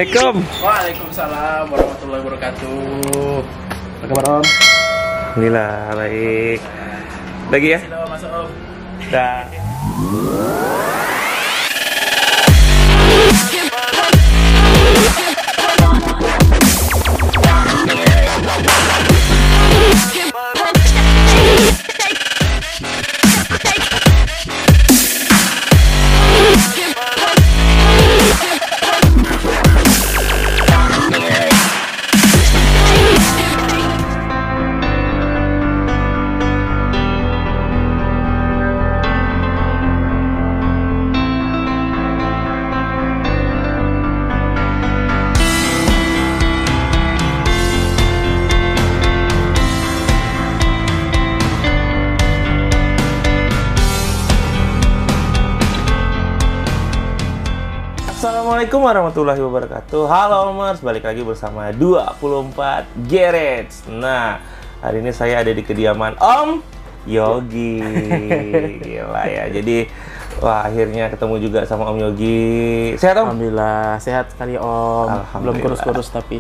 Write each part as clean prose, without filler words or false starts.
Assalamualaikum. Waalaikumsalam warahmatullahi wabarakatuh. Apa kabar Om? Alhamdulillah baik. Lagi ya? Sudah masuk Om. Dah. Assalamualaikum warahmatullahi wabarakatuh. Halo Omers, balik lagi bersama 24 Garage. Nah, hari ini saya ada di kediaman Om Yogi. Gila ya. Jadi, wah akhirnya ketemu juga sama Om Yogi. Sehat Om? Alhamdulillah sehat sekali Om. Belum kurus-kurus tapi.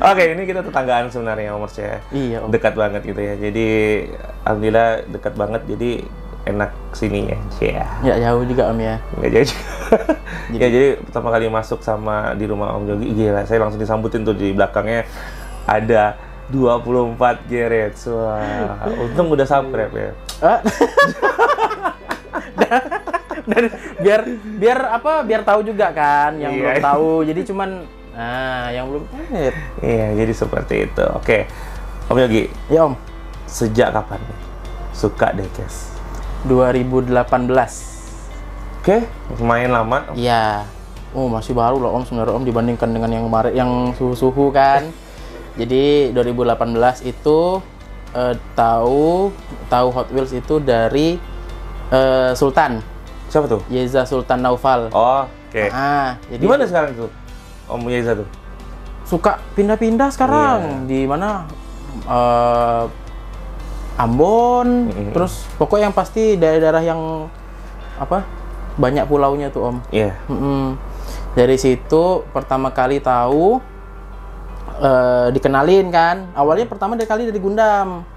Oke, ini kita tetanggaan sebenarnya Omers ya. Iya Om. Dekat banget gitu ya. Jadi, alhamdulillah dekat banget. Jadi enak sini ya. Ya jauh juga Om ya. Nggak jauh juga. Ya jadi pertama kali masuk sama di rumah Om Yogi, gila saya langsung disambutin tuh di belakangnya ada 24 Garage. Wah, untung udah subscribe ya. Dan biar tahu juga kan yang belum tahu. Jadi cuman yang belum tahu. Iya, jadi seperti itu. Oke. Om Yogi. Ya Om. Sejak kapan suka diecast? 2018. Oke, lumayan lama. Iya. Oh, masih baru loh Om sebenarnya Om dibandingkan dengan yang kemarin yang suhu-suhu kan. Jadi 2018 itu tahu Hot Wheels itu dari Sultan. Siapa tuh? Yeza Sultan Naufal. Oh, oke. Jadi Gimana sekarang tuh? Om Yeza tuh? Suka pindah-pindah sekarang. Di mana Ambon, terus pokoknya yang pasti daerah-daerah yang apa banyak pulaunya tuh Om. Iya. Dari situ pertama kali tahu dikenalin kan. Awalnya pertama dari Gundam.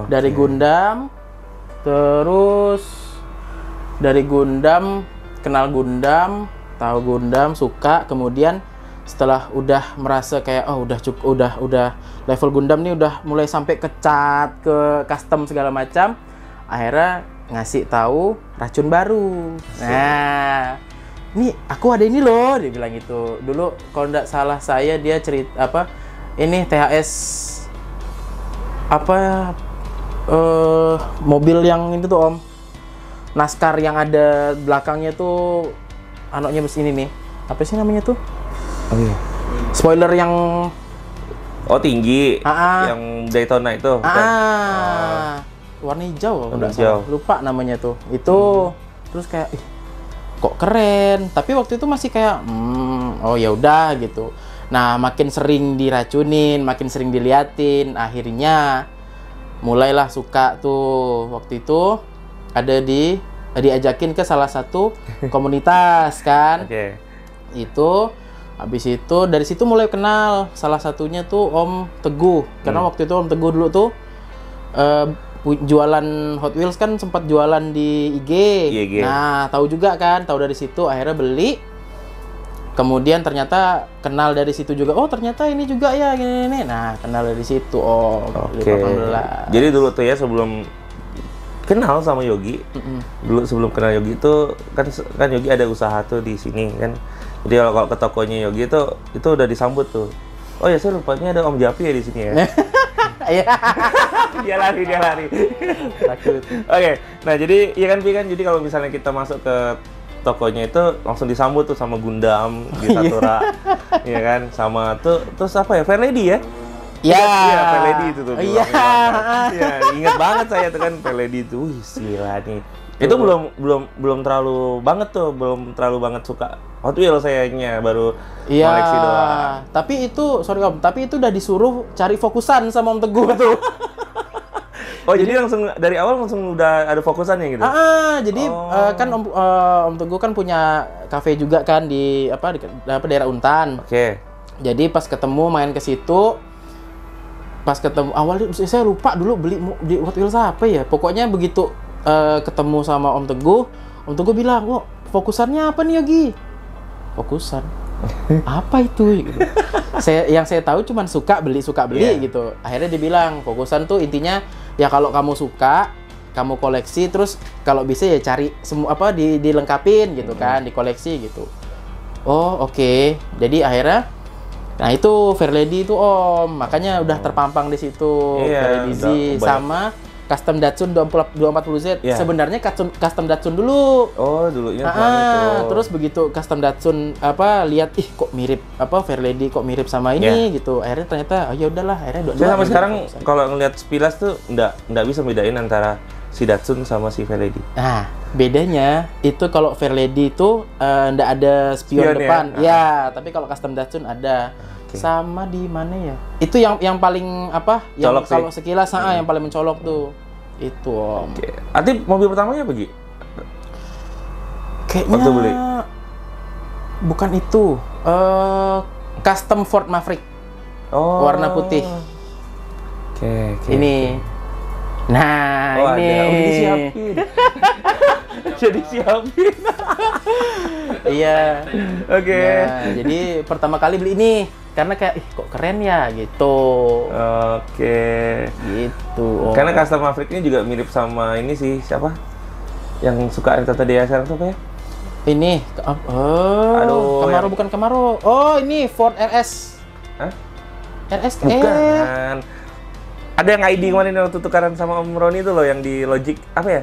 Dari Gundam, terus dari Gundam kenal Gundam, tahu Gundam, suka. Kemudian setelah udah merasa kayak udah cukup, udah level Gundam nih udah mulai sampai ke cat, ke custom segala macam, akhirnya ngasih tahu racun baru. Nah, ini aku ada ini loh, dia bilang gitu. Dulu kalau nggak salah saya dia cerita apa? Ini THS apa mobil yang itu tuh Om. NASCAR yang ada belakangnya tuh anaknya bus ini nih. Apa sih namanya tuh? Oh iya. Spoiler yang tinggi. Yang Daytona itu. Warna hijau. Warna hijau. Lupa namanya tuh. Itu terus kayak kok keren. Tapi waktu itu masih kayak oh ya udah gitu. Nah, makin sering diracunin, makin sering diliatin, akhirnya mulailah suka tuh. Waktu itu ada diajakin ke salah satu komunitas kan. Oke. Itu habis itu dari situ mulai kenal, salah satunya tuh Om Teguh. Karena waktu itu Om Teguh dulu tuh jualan Hot Wheels kan, sempat jualan di IG. Nah, tahu juga kan, tahu dari situ akhirnya beli. Kemudian ternyata kenal dari situ juga. Oh, ternyata ini juga ya gini. Nah, kenal dari situ Om. Oke. Jadi dulu tuh ya sebelum kenal sama Yogi, dulu sebelum kenal Yogi itu kan Yogi ada usaha tuh di sini kan. Jadi kalau ke tokonya Yogi itu udah disambut tuh. Oh ya, saya lupanya ada Om Japi ya di sini ya. Iya. Dia lari. Takut. Oke. Nah, jadi iya kan jadi kalau misalnya kita masuk ke tokonya itu langsung disambut tuh sama Gundam di Satura. Iya kan? Sama terus apa ya? Fair Lady ya? Iya, Fair Lady itu tuh. Iya, ingat banget saya tuh kan Fair Lady itu. Wih, gila nih. Itu belum terlalu banget tuh, belum terlalu banget suka Hot Wheels sayangnya, baru koleksi doang. Tapi itu, sorry Om, tapi itu udah disuruh cari fokusan sama Om Teguh tuh. Oh, jadi langsung dari awal langsung udah ada fokusannya gitu? Jadi kan Om Teguh kan punya kafe juga kan di daerah Untan. Oke. Jadi pas ketemu main ke situ, pas ketemu awalnya saya lupa dulu beli di Hot Wheels apa ya. Pokoknya begitu ketemu sama Om Teguh bilang, "Oh, fokusannya apa nih, Yogi?" Fokusan. Apa itu? Gitu. Yang saya tahu cuma suka beli gitu. Akhirnya dia bilang, fokusan tuh intinya ya kalau kamu suka, kamu koleksi, terus kalau bisa ya cari semua dilengkapin gitu kan, dikoleksi gitu. Oh, oke. Jadi akhirnya nah itu Fairlady itu Om, makanya udah terpampang di situ. Fairlady sama Custom Datsun 240Z. Sebenarnya custom Datsun dulu. Oh, dulunya itu. Terus begitu Custom Datsun lihat kok mirip Fairlady kok mirip sama ini gitu. Akhirnya ternyata ya udahlah, akhirnya saya sampai sekarang kalau ngelihat sepilas tuh nggak bisa bedain antara si Datsun sama si Fairlady. Nah, bedanya itu kalau Fairlady itu nggak ada spion depan. Ya, tapi kalau Custom Datsun ada. Sama di mana ya? Itu yang paling yang kalau sekilas yang paling mencolok tuh. Itu Om. Oke. Arti mobil pertamanya apa, Gi? Kayaknya waktu beli. Bukan itu. Custom Ford Maverick. Warna putih. Oke. Ini. Nah, ini. Jadi siapin. Jadi siapin. Iya. Oke. Nah, jadi pertama kali beli ini karena kayak kok keren ya gitu. Oke. Gitu. Karena Custom Maverick ini juga mirip sama ini sih, siapa? Yang suka Tata Dea sekarang tuh apa ya? Ini Camaro bukan Camaro. Oh, ini Ford RS. Hah? RS bukan. Ada yang ID kemarin waktu tukaran sama Om Roni itu loh yang di Logic apa ya?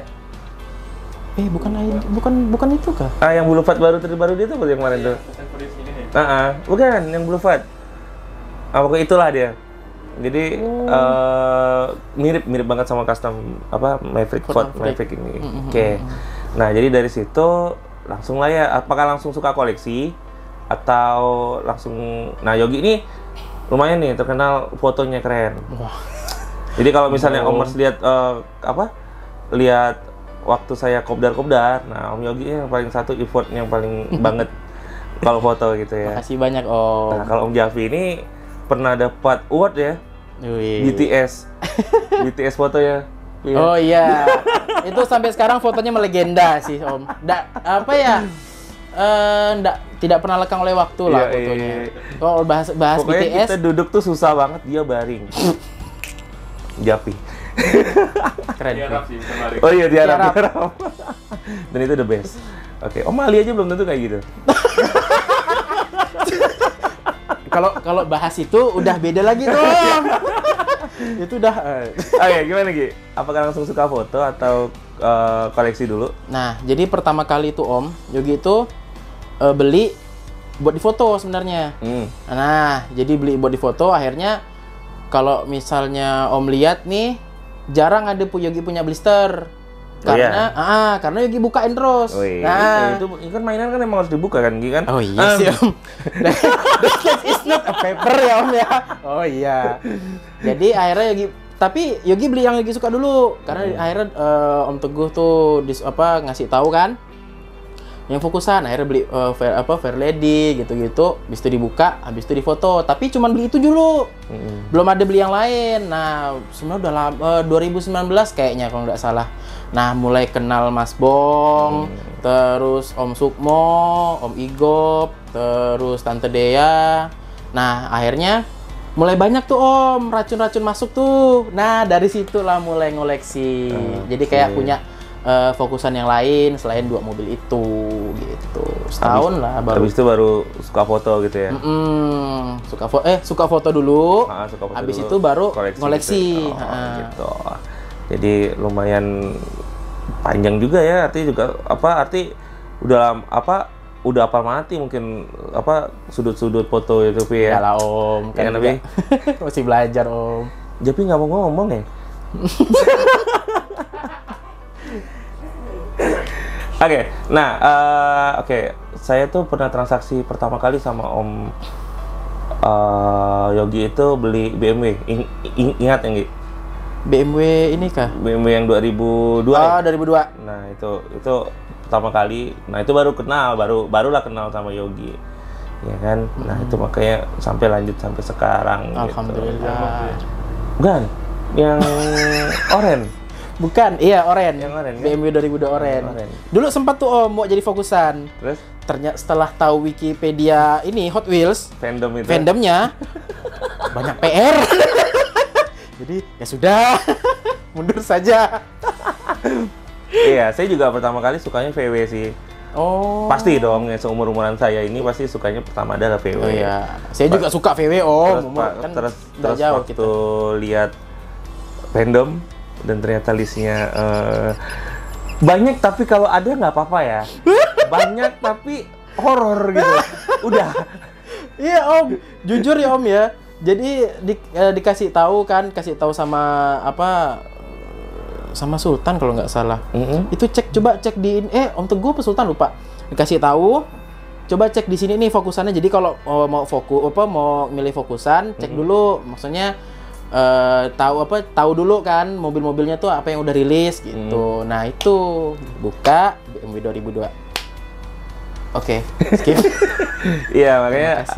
Bukan itu kah? Yang Blue Fat terbaru dia tuh yang kemarin tuh. Bukan yang Blue Fat. Pokoknya itulah dia. Jadi mirip banget sama custom Maverick Ford Maverick ini. Oke. Nah, jadi dari situ langsung lah ya, apakah langsung suka koleksi atau langsung Yogi ini lumayan nih terkenal fotonya keren. Wah. Jadi kalau misalnya Om Mers lihat lihat waktu saya kopdar, nah Om Yogi yang paling satu effort yang paling banget kalau foto gitu ya. Makasih banyak Om. Nah, kalau Om Javi ini pernah dapat award ya. BTS foto ya. Iya. Oh iya. Itu sampai sekarang fotonya melegenda sih Om. Tidak pernah lekang oleh waktu lah fotonya. Kalau bahas pokoknya BTS kita duduk tuh susah banget, dia baring. Japi. Keren. Oh iya, tiarap. Dan itu the best. Oke, Om Ali aja belum tentu kayak gitu. Kalau bahas itu udah beda lagi tuh. Itu udah. Oke, gimana Gi? Apakah langsung suka foto atau koleksi dulu? Nah, jadi pertama kali itu Om Yogi itu beli buat difoto sebenarnya. Nah, jadi beli buat difoto, akhirnya kalau misalnya Om lihat nih, jarang ada Yogi punya blister. Karena Yogi bukain terus. Nah, itu kan mainan kan emang harus dibuka kan, Gi kan? Oh iya sih Om. It's not a paper ya Om ya. Oh iya. Jadi akhirnya Yogi beli yang Yogi suka dulu. Karena akhirnya Om Teguh tuh ngasih tahu kan yang fokusan, akhirnya beli Fairlady gitu-gitu, habis itu dibuka, habis itu difoto, tapi cuma beli itu dulu, belum ada beli yang lain. Nah, sebenarnya udah lama, 2019 kayaknya kalau nggak salah. Nah, mulai kenal Mas Bong, terus Om Sukmo, Om Igop, terus Tante Dea. Nah, akhirnya mulai banyak tuh Om, racun-racun masuk tuh. Nah, dari situlah mulai ngoleksi. Jadi kayak punya fokusan yang lain selain 2 mobil itu gitu. Setahun lah baru. Habis itu baru suka foto gitu ya. Suka foto dulu. Habis itu baru ngoleksi. Gitu. Gitu. Jadi lumayan panjang juga ya, artinya udah hafal mati mungkin sudut-sudut foto itu ya. Yalah Om, kan juga masih belajar Om. Jadi nggak mau ngomong ya. Oke, saya tuh pernah transaksi pertama kali sama Om Yogi itu beli BMW. Ingat ya, Gi? BMW ini kah? BMW yang 2002 Oh, ya? 2002. Nah, itu pertama kali. Nah, itu baru kenal, barulah kenal sama Yogi. Ya kan? Nah, itu makanya sampai lanjut sampai sekarang Alhamdulillah. gitu. Bukan, yang oren. Bukan, iya oren. Yang oren, kan? BMW 2002 oren. Dulu sempat tuh Om mau jadi fokusan. Terus Ternyata setelah tahu Wikipedia ini Hot Wheels, fandomnya banyak PR. Jadi ya sudah, mundur saja. Iya, saya juga pertama kali sukanya VW sih. Oh. Pasti dong, ya seumur-umuran saya ini pasti sukanya pertama adalah VW. Oh iya, saya juga suka VW Om. Terus kan jauh waktu kita. lihat fandom dan ternyata listnya banyak, tapi kalau ada nggak apa-apa ya. Banyak tapi horor gitu. Udah. Iya Om, jujur ya Om ya. Jadi dikasih tahu kan, kasih tahu sama apa? Sama Sultan kalau nggak salah. Itu coba cek di Om Teguh apa Sultan lupa. Dikasih tahu, coba cek di sini nih fokusannya. Jadi kalau mau milih fokusan, cek dulu. Maksudnya tahu dulu kan mobil-mobilnya tuh apa yang udah rilis gitu. Nah itu buka BMW 2002. Oke, skip. Iya, makanya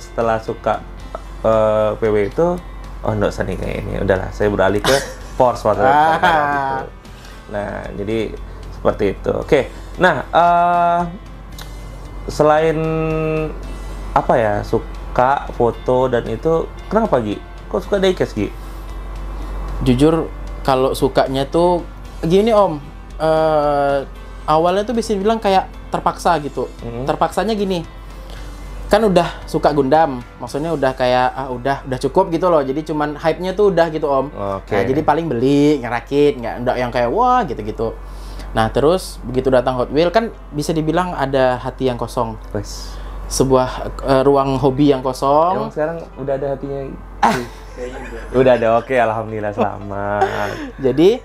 setelah suka PW itu, enggak usah nih kayak ini. Udahlah, saya beralih ke Porsche waktu gitu. Nah, jadi seperti itu. Oke. Nah, selain apa ya, suka foto dan itu, kenapa Gi? Kok suka diecast Gi? Jujur kalau sukanya tuh gini Om, awalnya tuh bisa dibilang kayak terpaksa gitu. Terpaksanya gini, kan udah suka Gundam, maksudnya udah kayak udah cukup gitu loh. Jadi cuman hype-nya tuh udah gitu Om. Nah, jadi paling beli, ngerakit, nggak yang kayak wah gitu-gitu. Nah terus begitu datang Hot Wheels kan bisa dibilang ada hati yang kosong. Sebuah ruang hobi yang kosong. Emang sekarang udah ada hatinya? Udah ada, oke, alhamdulillah selamat. Jadi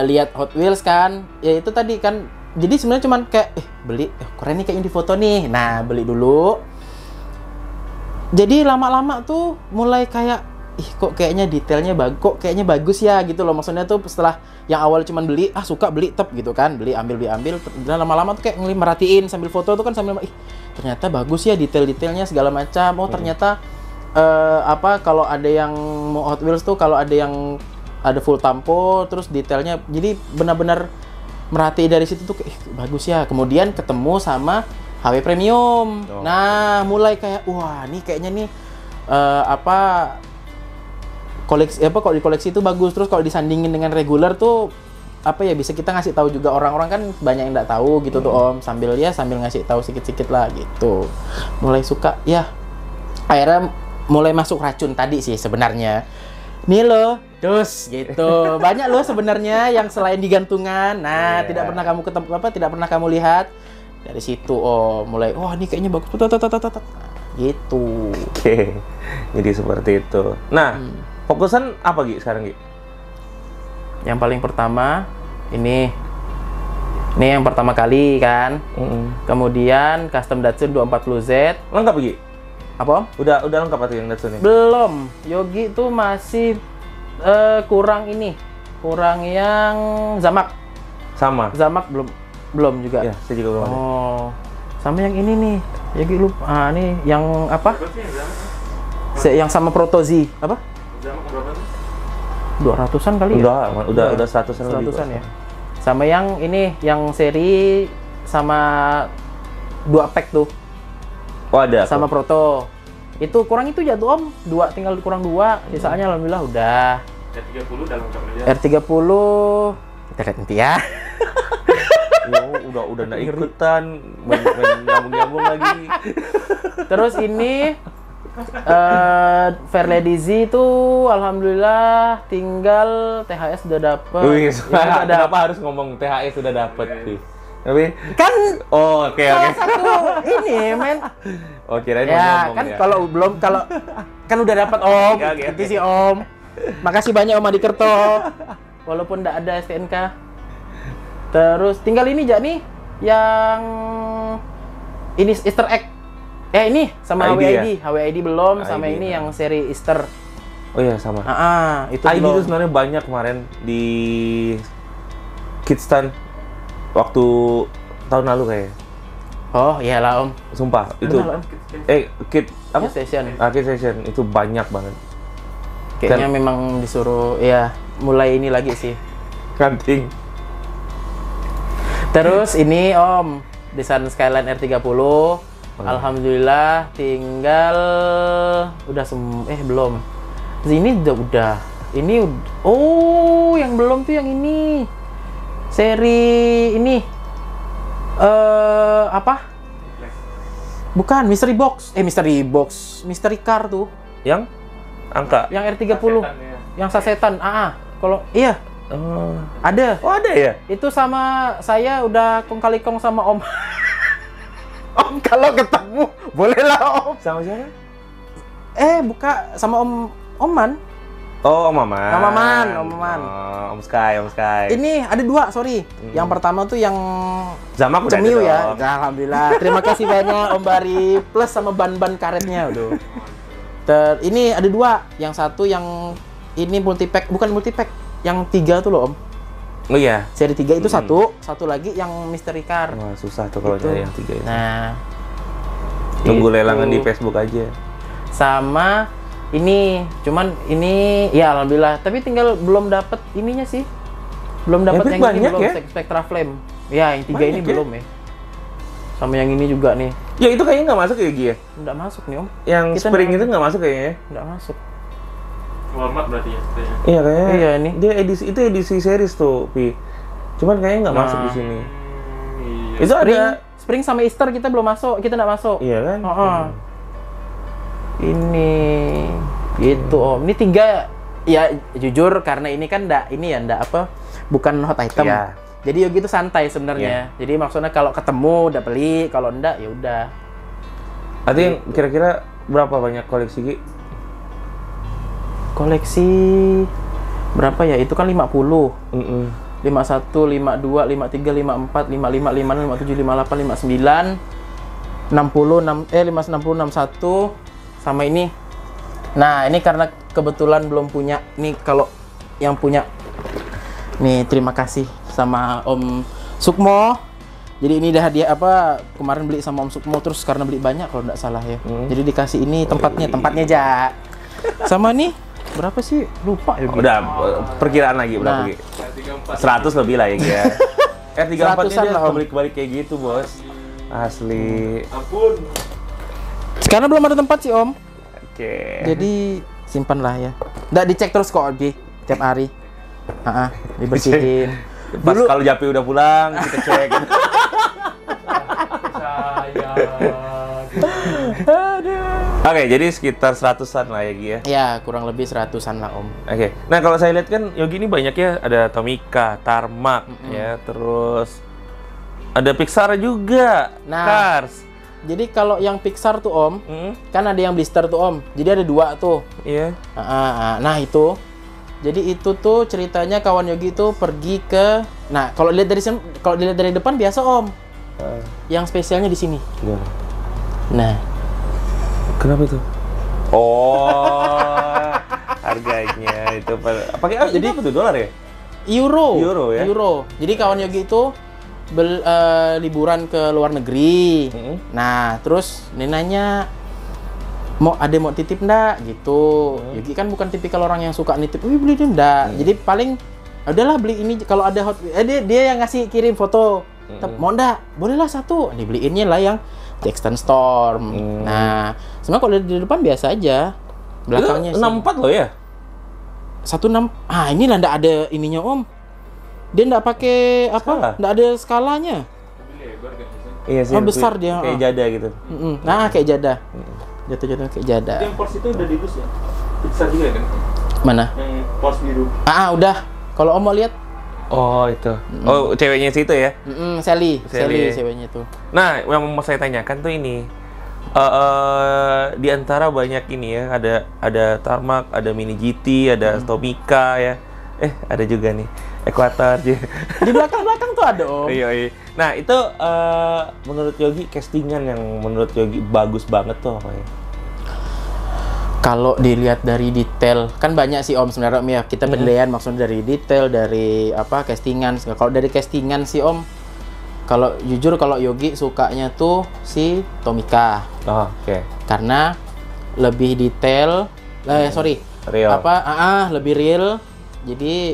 lihat Hot Wheels kan, ya itu tadi kan. Jadi sebenarnya cuman kayak beli, keren nih kayaknya di foto nih. Nah beli dulu. Jadi lama-lama tuh mulai kayak kok kayaknya detailnya kok kayaknya bagus ya gitu loh. Maksudnya tuh setelah yang awal cuman beli, suka beli gitu kan, beli ambil. Dan lama-lama tuh kayak merhatiin sambil foto tuh kan sambil ternyata bagus ya detail-detailnya segala macam. Oh ternyata kalau ada yang mau Hot Wheels tuh kalau ada yang ada full tampo terus detailnya, jadi benar-benar merhatiin dari situ tuh bagus ya. Kemudian ketemu sama HW Premium. Nah mulai kayak wah nih kayaknya nih koleksi kalau di koleksi itu bagus. Terus kalau disandingin dengan regular tuh bisa kita ngasih tahu juga, orang-orang kan banyak yang nggak tahu gitu tuh Om, sambil ngasih tahu sedikit-sedikit lah gitu. Mulai suka ya, akhirnya mulai masuk racun tadi sih sebenarnya. Nih loh, gitu. Banyak loh sebenarnya yang selain digantungan. Nah, tidak pernah kamu lihat. Dari situ mulai ini kayaknya bagus. Gitu. Oke. Jadi seperti itu. Nah, fokusan apa Gi sekarang Gi? Yang paling pertama ini yang pertama kali kan. Kemudian custom Datsun 240Z. Lengkap Gi? Apa Om? Udah lengkap atau yang Datsun ini? Belum. Yogi tuh masih kurang yang Zamak. Sama. Zamak belum juga. Ya, saya juga belum ada. Sama yang ini nih. Yogi lupa. Nih yang apa? Yang sama Protozi apa? Zamak berapa tuh? 200-an kali udah, ya? Udah 100-an lebih. 100-an ya. Sama yang ini, yang seri sama 2 pack tuh. Oh ada. Sama Proto. Itu kurang itu jatuh Om. 2 tinggal kurang 2. Sisanya alhamdulillah udah. R30 udah lengkap aja. R30 kita lihat nanti ya. Udah enggak ikutan main nyambung lagi. Terus ini Fairlady Z itu alhamdulillah tinggal THS udah dapet. Wih, kenapa harus ngomong THS sudah dapet sih? Tapi kan oke. Satu ini men. Kirain ya, kan ya. kalau kan udah dapat Om. Itu sih Om. Makasih banyak Om Adikerto. Walaupun enggak ada STNK. Terus tinggal ini nih yang ini Easter egg. Ini sama ID HWID. HWID belum, sama ID, ini yang seri Easter. Oh iya sama. Itu ID belum. itu sebenarnya banyak kemarin di Kidstan waktu tahun lalu kayaknya. Oh iyalah Om. Sumpah itu. Benar, Om. Kid apa? Kids Station. Kid Station itu banyak banget. Kayaknya memang disuruh ya mulai ini lagi sih. Kanting. Terus ini Om, Desain Skyline R30. Alhamdulillah tinggal udah belum. Ini udah. Ini oh, yang belum tuh yang ini. Seri ini apa? Bukan, Mystery Box. Mystery Car tuh. Yang angka. Yang R30. Sasetan, ya. Yang sasetan. Kalau iya. Ada. Oh, ada ya? Itu sama saya udah kong kali kong sama Om. Om kalau ketemu bolehlah Om. Sama siapa? Buka sama Om Oman. Oh, Om Maman. Om Maman. Oh, Om Sky. Ini ada dua, sorry. Yang pertama tuh yang Zamak udah cemiu ada ya. dong. Alhamdulillah. Terima kasih banyak Om Bari plus sama ban-ban karetnya udah. Ini ada dua. Yang satu yang ini multipack, bukan multipack. Yang 3 tuh loh Om. Oh iya. Seri 3 itu satu lagi yang Mystery Car. Wah, susah tuh kalau Itu. nyari yang 3 itu. Nah, Tunggu itu. lelangan di Facebook aja. Sama ini, cuman ini ya alhamdulillah, tapi tinggal belum dapat ininya sih. Belum dapat yang ini banyak belum ya? Spectra Flame. Ya, yang 3 ini Banyak ya? belum ya. Sama yang ini juga nih. Ya itu kayaknya nggak masuk ya Gi ya? Nggak masuk nih Om. Yang Kita spring nggak- itu nggak masuk kayaknya. Nggak masuk. Walmart berarti ya. Iya kayaknya. Iya, ini. Dia edisi series tuh, Pi. Cuman kayaknya nggak Nah. masuk di sini. Iya. Itu ada. Spring sama Easter kita belum masuk, kita nggak masuk. Iya kan? Ini gitu Om. Ini 3 ya jujur karena ini kan ndak apa bukan hot item. Iya. Jadi Yogi itu santai sebenarnya. Jadi maksudnya kalau ketemu udah beli, kalau enggak ya udah. Artinya kira-kira berapa banyak koleksi Gi? Koleksi berapa ya? Itu kan 50. 51, 52, 53, 54, 55, 56, 57, 58, 59, 61 sama ini. Nah, ini karena kebetulan belum punya. Nih kalau yang punya nih terima kasih sama Om Sukmo. Jadi ini dah hadiah apa kemarin beli sama Om Sukmo terus karena beli banyak kalau nggak salah ya. Jadi dikasih ini tempatnya aja. Sama nih berapa sih? Lupa ya. Gi. Udah, perkiraan lagi berapa Nah. Gi? 100 lebih lah ya Gi ya. R34 nya 100-an dia lah, Om. kebalik-balik kayak gitu, Bos. Asli. Ampun. Sekarang belum ada tempat sih Om. Oke. Jadi simpan lah ya. Nggak dicek terus kok Abi tiap hari. Dibersihin. Pas kalau Japi udah pulang, kita cek. Saya. Oke, jadi sekitar 100-an lah ya Gi ya. Ya kurang lebih 100-an lah Om. Oke. Nah, kalau saya lihat kan Yogi ini banyak ya, ada Tomica, Tarmac ya, terus ada Pixar juga, Nah. Cars. Jadi kalau yang Pixar tuh Om, kan ada yang blister tuh Om. Jadi ada 2 tuh. Iya. Nah itu. Jadi itu tuh ceritanya kawan Yogi itu pergi ke. Nah kalau dilihat dari depan biasa Om. Yang spesialnya di sini. Gimana? Nah. Kenapa itu? Oh, harganya itu pakai jadi apa tuh dolar ya? Euro Ya? Euro. Jadi kawan Yogi itu liburan ke luar negeri. Nah, terus dia nanya mau titip ndak gitu. Yogi kan bukan tipikal orang yang suka nitip. Beli deh ndak. Jadi paling udahlah beli ini kalau ada dia yang ngasih kirim foto. Mau ndak? Bolehlah satu. Dibeliinnya lah yang Jackson Storm. Nah, sebenarnya kalau di depan biasa aja. Belakangnya itu 64 loh ya? 16. Ini lah ndak ada ininya Om. Dia nggak pakai apa? Skala? Nggak ada skalanya. Iya sih. Oh, besar dia. Kayak jada gitu. Nah, kayak jada. Jatuh-jatuh kayak jada. Yang Porsche itu udah dibus ya? Pixar juga kan? Mana? Yang Porsche biru. Udah. Kalau Om mau lihat, Oh, itu. Oh, ceweknya situ ya? Sally Sally. ceweknya tuh. Nah, yang mau saya tanyakan tuh ini. Di antara banyak ini ya, ada Tarmac, ada Mini GT, ada Tomica ya. Ada juga nih Equator. Di belakang tuh ada Om. Iya. Nah, itu menurut Yogi castingan yang menurut Yogi bagus banget tuh apa ya? Kalau dilihat dari detail, kan banyak sih Om sebenarnya Om ya. Kita penilaian maksudnya dari detail, dari apa castingan. Kalau dari castingan sih Om, kalau jujur kalau Yogi sukanya tuh si Tomika. Oh, oke. Karena lebih detail, Real. lebih real. Jadi,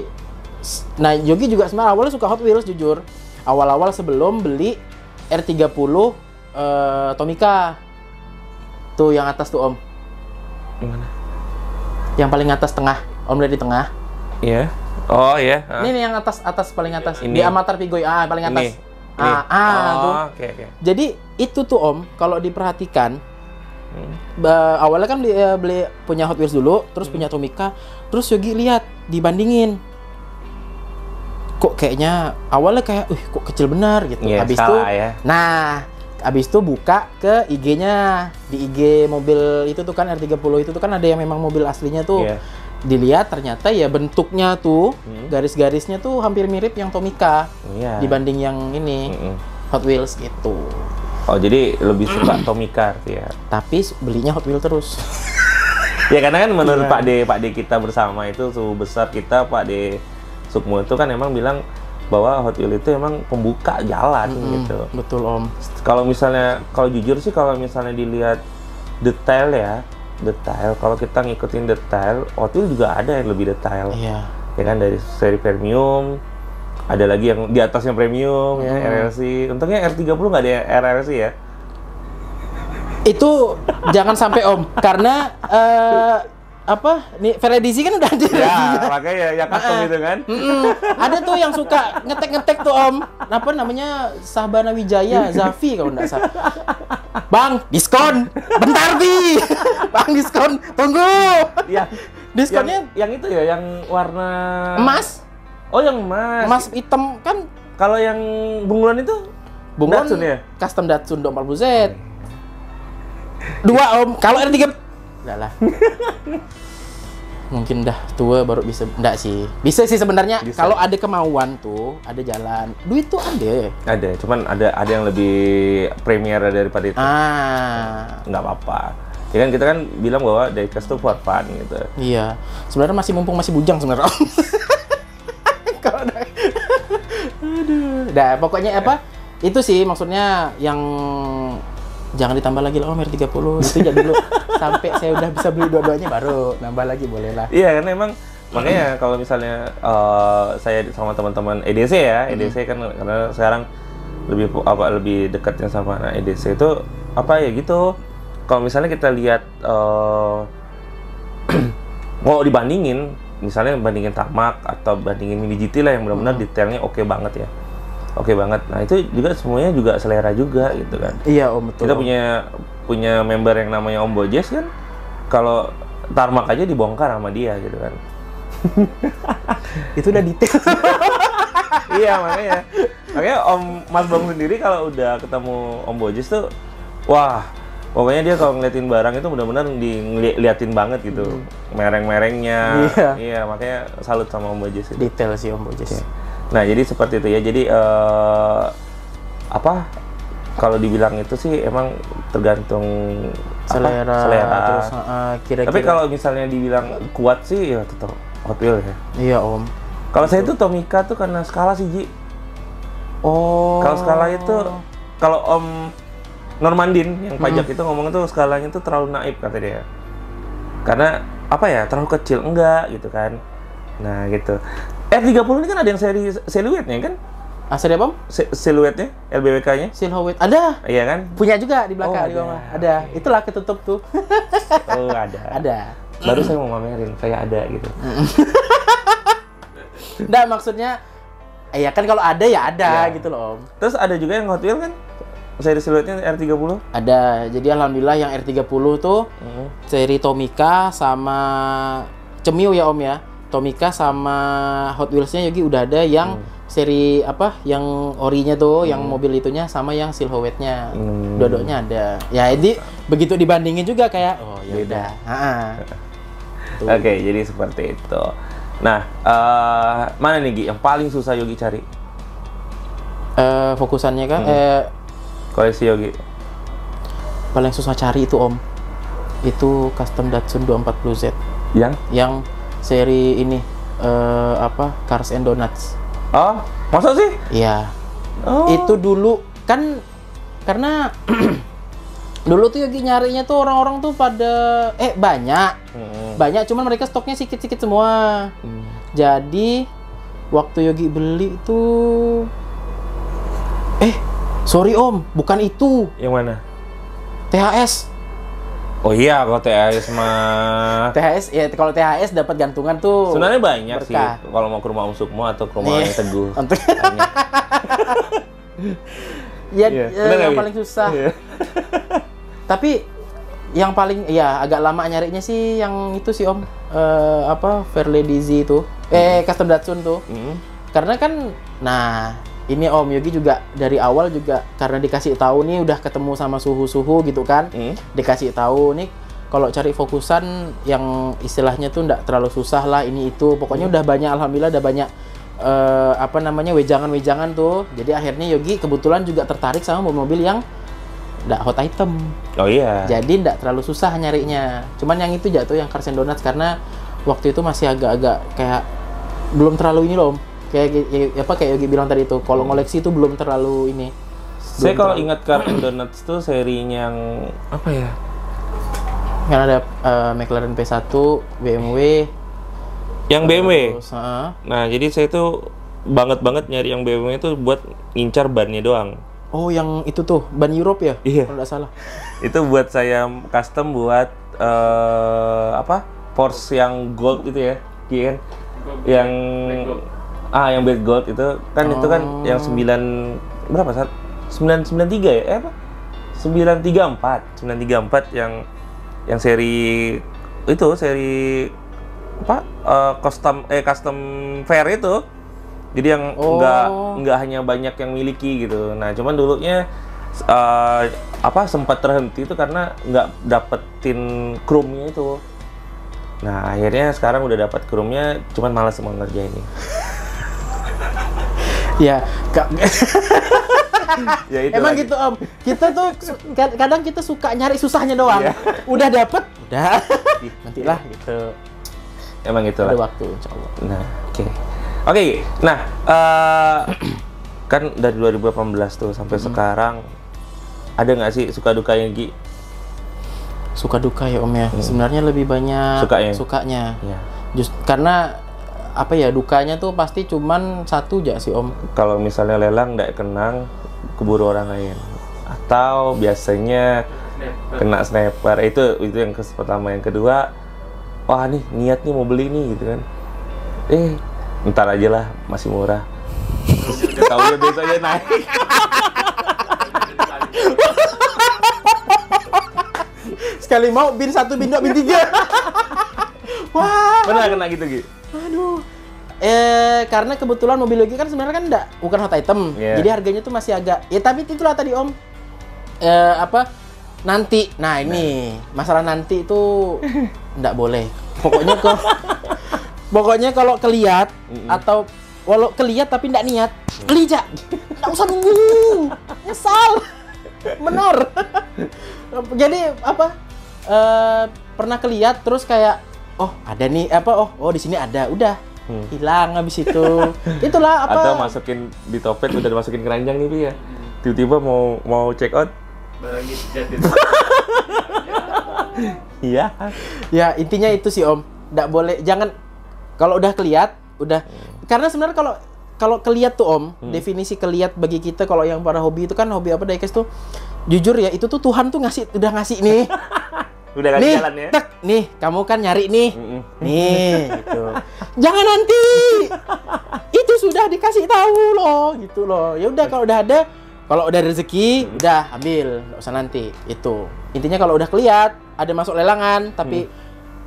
nah Yogi juga sebenarnya awalnya suka Hot Wheels jujur. Awal-awal sebelum beli R30 Tomika. Tuh yang atas tuh Om. Gimana? Yang paling atas tengah, Om lihat di tengah. Iya. Oh iya. Ini nih yang atas paling atas. Ini. Di Amatar Pigoy, paling atas. Ini. Tuh. Oke. Jadi itu tuh Om, kalau diperhatikan, awalnya kan beli punya Hot Wheels dulu, terus punya Tomika, terus Yogi lihat dibandingin. Kok kayaknya awalnya kayak, kok kecil benar gitu. Iya, Habis salah itu, ya. Habis itu buka ke IG-nya. Di IG mobil itu tuh kan R30 itu tuh kan ada yang memang mobil aslinya tuh. Iya. Dilihat ternyata ya bentuknya tuh, garis-garisnya tuh hampir mirip yang Tomika. Iya. Dibanding yang ini, Hot Wheels gitu. Oh, jadi lebih suka Tomika ya. Tapi belinya Hot Wheels terus. Ya karena kan menurut Pak D kita bersama itu suhu besar kita, Pak D Sukmo itu kan emang bilang bahwa Hot Wheels itu emang pembuka jalan gitu. Betul Om. Kalau jujur sih kalau misalnya dilihat detail, kalau kita ngikutin detail, Hot Wheels juga ada yang lebih detail. Iya. Ya kan dari seri premium, ada lagi yang di atasnya premium, ya, RLC. Untungnya R30 nggak ada RLC ya. Itu jangan sampai Om, karena nih Veredisi kan udah ada. Ya, makanya ya custom gitu kan. Ada tuh yang suka ngetek tuh Om. Apa namanya? Sabana Wijaya, Zafi kalau nggak salah. Bang, diskon. Bentar, Bi. Bang, diskon. Tunggu. Ya, diskonnya yang itu ya, yang warna emas. Oh, yang emas. Emas hitam kan. Kalau yang bunglon itu Bunglon Datsun ya? Custom Datsun 240Z. Dua Om. Kalau R3 udah lah. Mungkin dah tua baru bisa. Enggak sih. Bisa sih sebenarnya. Kalau ada kemauan tuh, ada jalan. Duit tuh ada. Ada, cuman ada yang lebih premier daripada itu. Nggak apa-apa. Ya kan kita kan bilang bahwa diecast tuh for fun gitu. Iya. Sebenarnya mumpung masih bujang sebenarnya. Kalau aduh. Dah pokoknya apa? Itu sih maksudnya yang jangan ditambah lagi lah Om R30 itu aja dulu sampai saya udah bisa beli dua-duanya baru nambah lagi boleh lah. Iya kan emang makanya kalau misalnya saya sama teman-teman EDC ya, EDC kan karena sekarang lebih dekatnya sama anak EDC itu apa ya gitu. Kalau misalnya kita lihat mau dibandingin misalnya bandingin Tarmac atau bandingin Mini GT lah yang benar-benar detailnya oke banget ya. Oke banget. Nah, itu juga semuanya juga selera juga gitu kan. Iya, Om, betul. Kita punya member yang namanya Om Bojes kan. Kalau Tarmac aja dibongkar sama dia gitu kan. Itu udah detail. Iya, makanya Om Mas Bang sendiri kalau udah ketemu Om Bojes tuh wah, pokoknya dia kalau ngeliatin barang itu benar-benar diliatin banget gitu. Mereng-merengnya. Iya, makanya salut sama Om Bojes itu. Detail sih Om Bojes. Okay. Nah, jadi seperti itu ya. Jadi kalau dibilang itu sih emang tergantung selera. Terus kira-kira. Tapi kalau misalnya dibilang kuat sih ya tetap Hot Wheels ya. Iya, Om. Kalau saya itu Tomika tuh karena skala sih, Ji. Oh. Kalau skala itu kalau Om Normandin yang pajak itu ngomong tuh skalanya tuh terlalu naif kata dia. Karena apa ya? Terlalu kecil enggak gitu kan. Nah, gitu. R30 ini kan ada yang seri siluetnya kan? Seri apa? Siluetnya, LBWK-nya? Silhouette. Ada. Iya kan? Punya juga di belakang di bawah. Ada. Itulah ketutup tuh. Oh, ada. Ada. Baru saya mau mamerin, saya ada gitu. Nggak, maksudnya ya kan kalau ada ya ada gitu loh, Om. Terus ada juga yang Hot Wheels kan? Seri siluetnya R30? Ada. Jadi alhamdulillah yang R30 tuh seri Tomika sama Cemio ya, Om ya. Tomika sama Hot Wheels-nya Yogi udah ada yang seri apa yang orinya tuh, yang mobil itunya sama yang silhouette-nya. Dua-duanya ada. Ya, jadi begitu dibandingin juga kayak oh ya udah. Oke, jadi seperti itu. Nah, mana nih Gi yang paling susah Yogi cari? Fokusannya kan koleksi Yogi. Paling susah cari itu Om. Itu custom Datsun 240Z. Yang seri ini Cars and Donuts. Oh, masa sih? Iya. Oh. Itu dulu kan karena dulu tuh Yogi nyarinya tuh orang-orang tuh pada banyak. Banyak, cuman mereka stoknya sikit-sikit semua. Jadi waktu Yogi beli tuh sorry Om, bukan itu. Yang mana? THS. Oh iya, kalau THS mah. THS ya, kalau THS dapat gantungan tuh. Sebenarnya banyak berkah. sih. Kalau mau ke rumah Om Sukmo atau ke rumah yang Teguh. Ya, Bener yang gak, paling susah. Iya. Tapi yang paling agak lama nyarinya sih yang itu sih Om, Fairlady Z itu. Custom Datsun tuh. Karena kan ini Om Yogi juga dari awal juga karena dikasih tahu nih udah ketemu sama suhu-suhu gitu kan. Dikasih tahu nih kalau cari fokusan yang istilahnya tuh nggak terlalu susah lah ini itu. Pokoknya udah banyak, alhamdulillah udah banyak wejangan-wejangan tuh. Jadi akhirnya Yogi kebetulan juga tertarik sama mobil-mobil yang nggak hot item. Oh iya. Jadi nggak terlalu susah nyarinya. Cuman yang itu jatuh yang Cars and Donuts karena waktu itu masih agak-agak kayak belum terlalu ini loh. Kayak Yogi bilang tadi itu, kalau ngoleksi itu belum terlalu ini. Saya kalau ingat Cars and Donuts tuh serinya yang apa ya? Kan ada McLaren P1, BMW. Yang BMW. Terus, Nah, jadi saya tuh banget nyari yang BMW itu buat ngincar bannya doang. Oh, yang itu tuh ban Europe ya? Iya. Kalau nggak salah. Itu buat saya custom buat Porsche yang gold itu ya, kan? Yang yang black gold itu kan itu kan yang 9 berapa saat? 993 ya? 934 yang seri itu seri custom fair itu. Jadi yang nggak hanya banyak yang miliki gitu. Nah, cuman dulunya sempat terhenti itu karena nggak dapetin chrome-nya itu. Nah, akhirnya sekarang udah dapat chrome-nya, cuman malas mau ngerjainnya. Ya, Ya, itu emang lagi. gitu Om. Kita tuh kadang kita suka nyari susahnya doang. Udah dapet, udah. Nantilah gitu. Emang itulah. Ada waktu, insyaallah. Nah, oke. Nah, kan dari 2018 tuh sampai sekarang ada nggak sih suka dukanya Gi? Suka duka ya Om ya. Sebenarnya lebih banyak sukanya. Ya. Karena dukanya tuh pasti cuman satu aja sih Om. Kalau misalnya lelang nggak kenang, keburu orang lain. Atau biasanya kena sniper. Itu yang pertama. Yang kedua, wah nih niat nih mau beli nih gitu kan. Ntar aja lah, masih murah. Tahu biasanya naik. Sekali mau bin 1, bin 2, bin 3. Wah. Pernah kena gitu Gi? Aduh. Karena kebetulan mobil Yogi kan sebenarnya kan bukan hot item. Jadi harganya tuh masih agak tapi itulah tadi Om. Nanti. Nah, ini masalah nanti itu enggak boleh. Pokoknya kalau kelihat atau walau kelihat tapi enggak niat, beli aja. Enggak usah nunggu. Nyesal. Menor. Jadi pernah kelihat terus kayak ada nih di sini ada, udah hilang habis itu. Itulah Atau masukin di topet, udah dimasukin keranjang nih Bi ya. Tiba-tiba mau check out. Barang jatuh. Iya. Ya, intinya itu sih Om. Nggak boleh, jangan kalau udah kelihat, udah. Karena sebenarnya kalau kelihat tuh Om, definisi kelihat bagi kita kalau yang para hobi itu kan hobi diecast tuh jujur ya, itu tuh Tuhan tuh udah ngasih nih. Udah kasih nih, jalan ya. Nih, kamu kan nyari nih. Nih, gitu. Jangan nanti. Itu sudah dikasih tahu loh, gitu loh. Ya udah kalau udah ada, kalau udah rezeki, udah ambil, nggak usah nanti. Itu. Intinya kalau udah kelihat ada masuk lelangan, tapi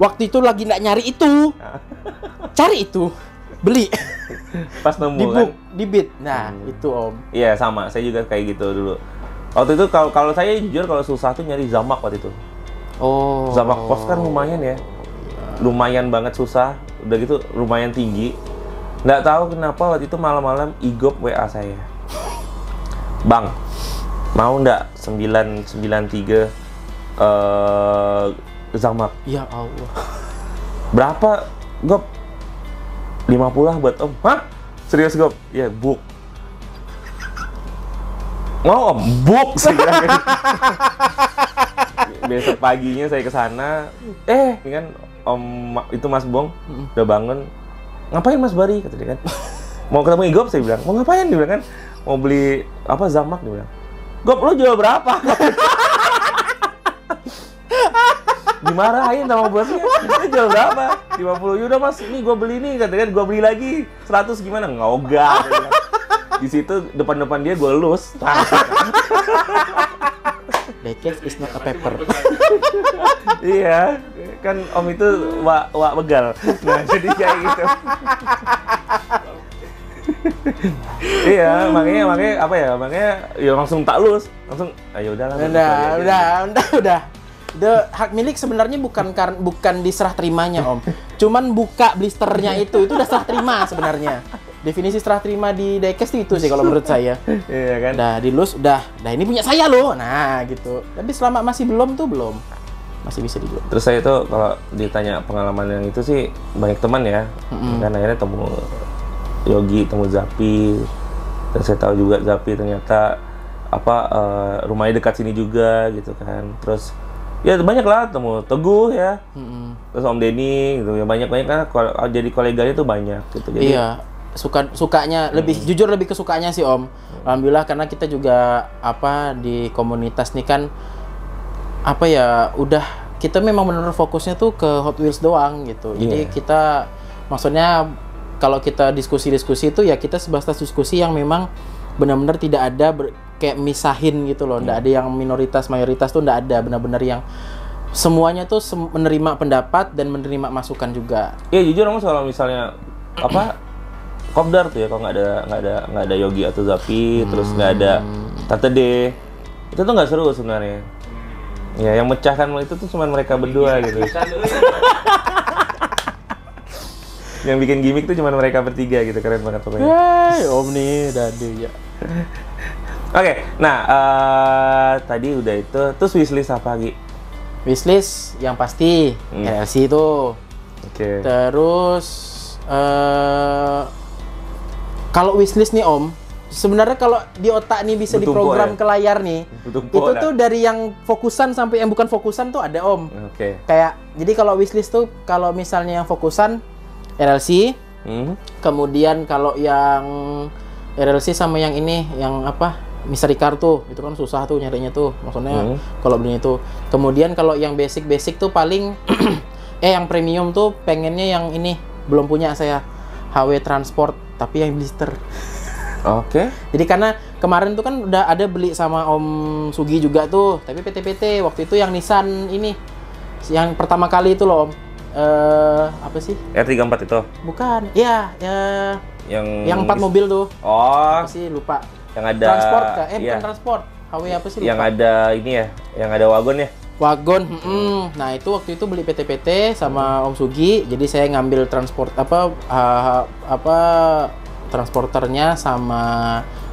waktu itu lagi nggak nyari itu. Cari itu. Beli. Pas nemu di book, kan? di bid. Nah, itu Om. Iya, sama. Saya juga kayak gitu dulu. Waktu itu kalau saya jujur kalau susah tuh nyari Zamak waktu itu. Oh. Zamak pos kan lumayan ya. Lumayan banget susah. Udah gitu lumayan tinggi. Nggak tahu kenapa waktu itu malam-malam Igop WA saya. Bang, mau nggak 993 Zamak. Ya Allah. Berapa, Gop? 50 lah buat Om. Hah? Serius, Gop? Ya, book. Mau Om? Book! Saya bilang gitu. Besok paginya saya ke sana. Ini kan Om, itu Mas Bong, udah bangun. Ngapain Mas Bari? Kata dia kan. Mau ketemu Igop, saya bilang. Mau ngapain? Dia bilang kan. Mau beli, Zamak, dia bilang. Gop, lo jual berapa? Dimarahin sama bosnya. Ini jual berapa? 50. Yaudah Mas, ini gue beli nih, katanya gue beli lagi 100 gimana? Ngogah. Di situ depan-depan dia gue elus. Decades is not a paper. Iya, kan Om itu wak begal. Nah, jadi kayak gitu. Iya, makanya apa ya? Makanya ya langsung tak lus, langsung ayo udahlah. Udah. Hak milik sebenarnya bukan diserah terimanya, Om. Cuman buka blisternya itu udah serah terima sebenarnya. Definisi serah terima di diecast itu sih kalau menurut saya. Iya kan? Udah dilus, udah ini punya saya loh. Nah, gitu. Tapi selama masih belum. Masih bisa dilus. Terus saya tuh kalau ditanya pengalaman yang itu sih banyak teman ya. Kan akhirnya temu Yogi, temu Zapi. Dan saya tahu juga Zapi ternyata rumahnya dekat sini juga gitu kan. Terus ya banyak lah, temu Teguh ya, terus Om Denny gitu ya, banyak kan jadi koleganya tuh banyak gitu. Jadi iya, sukanya jujur lebih kesukanya sih Om. Alhamdulillah karena kita juga di komunitas nih kan udah kita memang benar fokusnya tuh ke Hot Wheels doang gitu. Jadi kita maksudnya kalau kita diskusi-diskusi itu ya kita sebatas diskusi yang memang benar-benar tidak ada kayak misahin gitu loh, nggak ada yang minoritas mayoritas tuh nggak ada, benar-benar yang semuanya tuh menerima pendapat dan menerima masukan juga. Iya jujur Mas, kalau misalnya kopdar tuh ya, kalau nggak ada Yogi atau Zapi, terus nggak ada Tante D, itu tuh nggak seru sebenarnya. Ya yang mecahkan itu tuh cuma mereka berdua gitu. Yang bikin gimmick tuh cuma mereka bertiga gitu, keren banget pokoknya. Om nih dadu ya. Oke, nah tadi udah itu, terus wishlist apa lagi? Wishlist yang pasti LC itu. Oke. Terus kalau wishlist nih Om, sebenarnya kalau di otak nih bisa diprogram ke layar nih, itu tuh dari yang fokusan sampai yang bukan fokusan tuh ada Om. Oke. Kayak jadi kalau wishlist tuh kalau misalnya yang fokusan RLC, kemudian kalau yang RLC sama yang ini yang Mystery Car tuh, itu kan susah tuh nyarinya tuh, maksudnya kalau belinya tuh. Kemudian kalau yang basic tuh paling yang premium tuh pengennya yang ini, belum punya saya, HW Transport tapi yang blister. Oke. Jadi karena kemarin tuh kan udah ada beli sama Om Sugi juga tuh, tapi PT waktu itu yang Nissan ini, yang pertama kali itu loh Om. Apa sih? R34 itu? Bukan, iya, yang 4 mobil tuh. Oh. Apa sih, lupa. Yang ada transport kah? Bukan transport. HW apa sih, lupa. Yang ada ini ya, yang ada wagon ya? Wagon. Nah, itu waktu itu beli PT sama Om Sugi. Jadi saya ngambil transport transporternya sama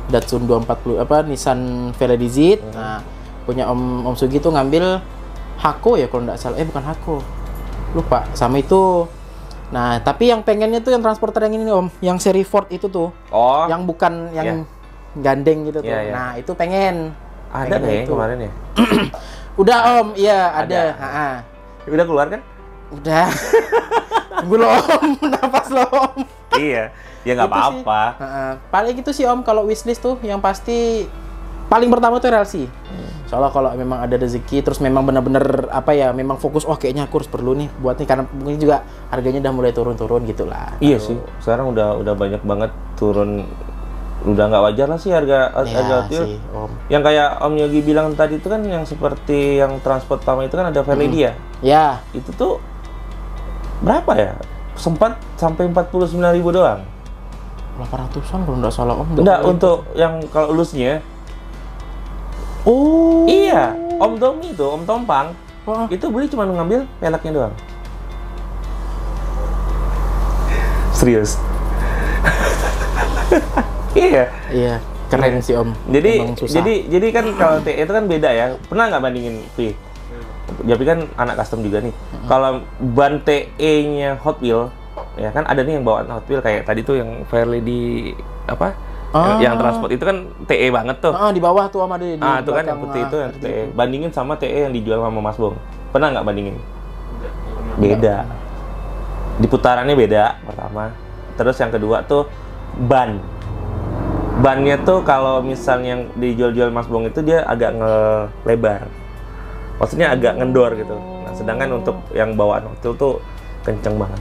Datsun 240 Nissan Veladizit. Nah, punya Om Sugi tuh ngambil Hako ya kalau nggak salah. Bukan Hako. Lupa, sama itu. Nah, tapi yang pengennya tuh yang transporter yang ini Om, yang seri Ford itu tuh. Oh. Yang bukan yang gandeng gitu tuh. Yeah. Nah, itu pengen. Ada nih kemarin ya? Udah Om, iya ada. Udah keluar kan? Udah. Tunggu lo Om, napas lo Om. Iya, ya nggak apa-apa. Paling gitu sih Om, kalau wishlist tuh yang pasti paling pertama tuh RLC. Soalnya kalau memang ada rezeki, terus memang benar-benar memang fokus, kayaknya aku harus perlu nih buat nih, karena mungkin juga harganya udah mulai turun-turun gitulah. Iya sih, sekarang udah banyak banget turun. Udah nggak wajar lah sih harga sih, Om. Yang kayak Om Yogi bilang tadi itu kan yang seperti yang transport pertama itu kan ada Velodia. Ya. Itu tuh berapa ya? Sempat sampai 49.000 doang. 800-an kalau nggak salah Om. Enggak, untuk yang kalau lusnya. Oh. Iya, Om Tommy itu, Om Tompang. Itu beli cuma ngambil peleknya doang. Serius. Iya, keren sih Om. Jadi kan kalau TE itu kan beda ya. Pernah nggak bandingin, Pi? Japi kan anak custom juga nih. Kalau ban TE-nya Hot Wheel, ya kan ada nih yang bawaan Hot Wheel kayak tadi tuh yang Fairlady apa? Yang transport itu kan TE banget tuh. Di bawah tuh sama di Itu kan yang putih itu yang TE. Bandingin sama TE yang dijual sama Mas Bong. Pernah nggak bandingin? Beda. Di putarannya beda pertama. Terus yang kedua tuh ban. Bannya tuh kalau misalnya yang dijual-jual Mas Bong itu dia agak ngelebar. Maksudnya agak ngendor gitu. Nah, sedangkan untuk yang bawaan hotel tuh kenceng banget.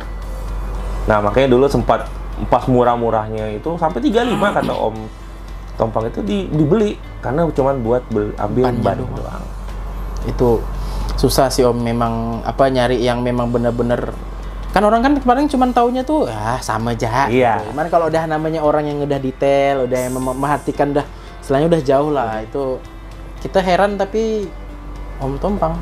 Nah, makanya dulu sempat pas murah-murahnya itu sampai 35 kata Om Tompang itu dibeli karena cuma buat ambil ban doang. Itu susah sih Om, memang apa nyari yang memang benar-benar. Kan orang kan kemarin cuma taunya tuh sama aja. Iya. Gitu. Cuman kalau udah namanya orang yang udah detail, udah yang memperhatikan, udah istilahnya udah jauh lah. Itu kita heran tapi Om Tompang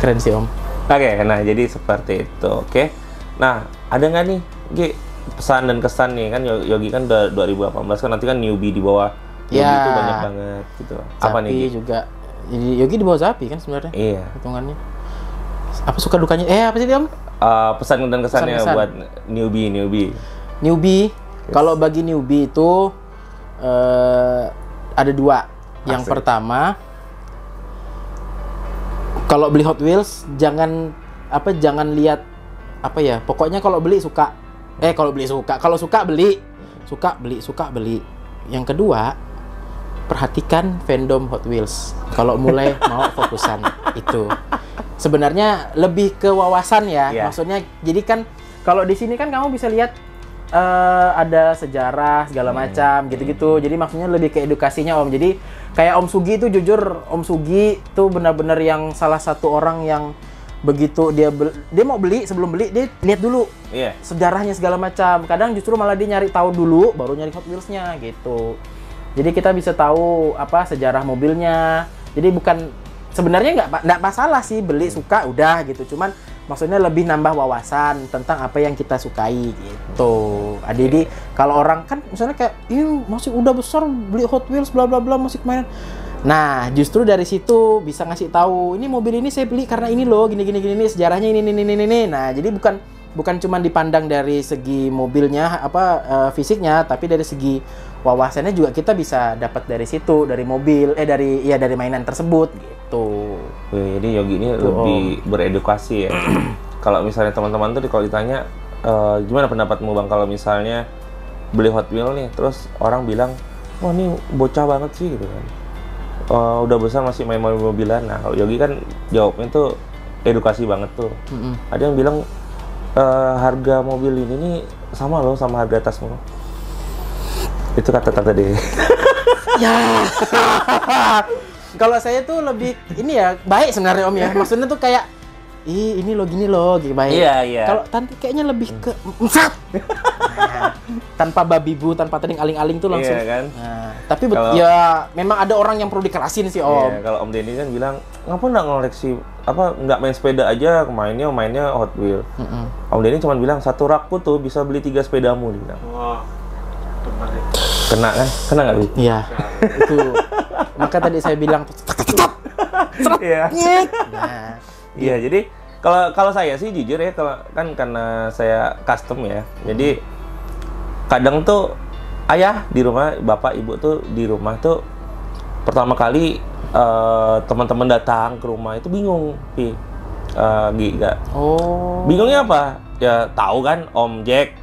keren sih Om. Oke, nah jadi seperti itu. Oke. Nah, ada nggak nih Gi, pesan dan kesan nih kan Yogi kan udah 2018 kan, nanti kan newbie di bawah Yogi itu banyak banget gitu. Apa nih Gi? Juga. Jadi Yogi di bawah Zapi kan sebenarnya. Iya. Hitungannya. Apa suka dukanya? Apa sih Om? Pesan dan kesannya Pesan-kesan. buat newbie. Newbie. Kalau bagi newbie itu ada dua. Yang Asik. pertama, kalau beli Hot Wheels jangan lihat apa ya. Pokoknya kalau beli suka. Kalau suka beli. Suka beli. Yang kedua, perhatikan fandom Hot Wheels. Kalau mulai mau fokusan itu. Sebenarnya lebih ke wawasan ya. Yeah. Maksudnya jadi kan kalau di sini kan kamu bisa lihat ada sejarah segala macam gitu-gitu. Jadi maksudnya lebih ke edukasinya Om. Jadi kayak Om Sugi itu jujur, Om Sugi itu benar-benar yang salah satu orang yang begitu dia mau beli, sebelum beli dia lihat dulu sejarahnya segala macam. Kadang justru malah dia nyari tahu dulu baru nyari Hot Wheels-nya gitu. Jadi kita bisa tahu apa sejarah mobilnya. Jadi bukan sebenarnya nggak masalah sih beli suka udah gitu. Cuman maksudnya lebih nambah wawasan tentang apa yang kita sukai gitu. Jadi kalau orang kan misalnya kayak ini masih udah besar beli Hot Wheels bla bla bla masih mainan. Nah, justru dari situ bisa ngasih tahu, ini mobil ini saya beli karena ini loh, gini sejarahnya ini. Nah, jadi bukan cuma dipandang dari segi mobilnya fisiknya, tapi dari segi wawasannya juga kita bisa dapat dari situ, dari mobil dari mainan tersebut gitu. Jadi Yogi ini lebih beredukasi ya. Kalau misalnya teman-teman tuh kalau ditanya gimana pendapatmu Bang kalau misalnya beli Hot Wheels nih, terus orang bilang, "Wah, ini bocah banget sih," gitu kan. Udah besar masih main mobil-mobilan. Nah, kalau Yogi kan jawabnya tuh edukasi banget tuh. Ada yang bilang harga mobil ini nih sama loh sama harga tasmu. Itu kata-kata deh. Ya. Kalau saya tuh lebih ini ya baik sebenarnya Om ya. Maksudnya tuh kayak ini lo gini lo gitu baik. Iya. Kalau Tanti kayaknya lebih ke tanpa babi bu, tanpa tading aling-aling tuh langsung. Iya kan? Nah, tapi ya memang ada orang yang perlu dikerasin sih Om. Iya, kalau Om Denny kan bilang, ngapa nggak ngoleksi nggak main sepeda aja, mainnya Hot Wheels. Om Denny cuma bilang 1 rakku tuh bisa beli 3 sepedamu, dia bilang. Wah, kemarin. Kena kan? Kena nggak Bi? Iya. Itu. Maka tadi saya bilang Iya. Nah, Iya, jadi kalau saya sih jujur ya, kalau kan karena saya custom ya, jadi kadang tuh ayah di rumah, bapak ibu tuh di rumah tuh pertama kali teman-teman datang ke rumah itu bingung, Giga. oh. Bingungnya apa? Ya tahu kan Om Jack,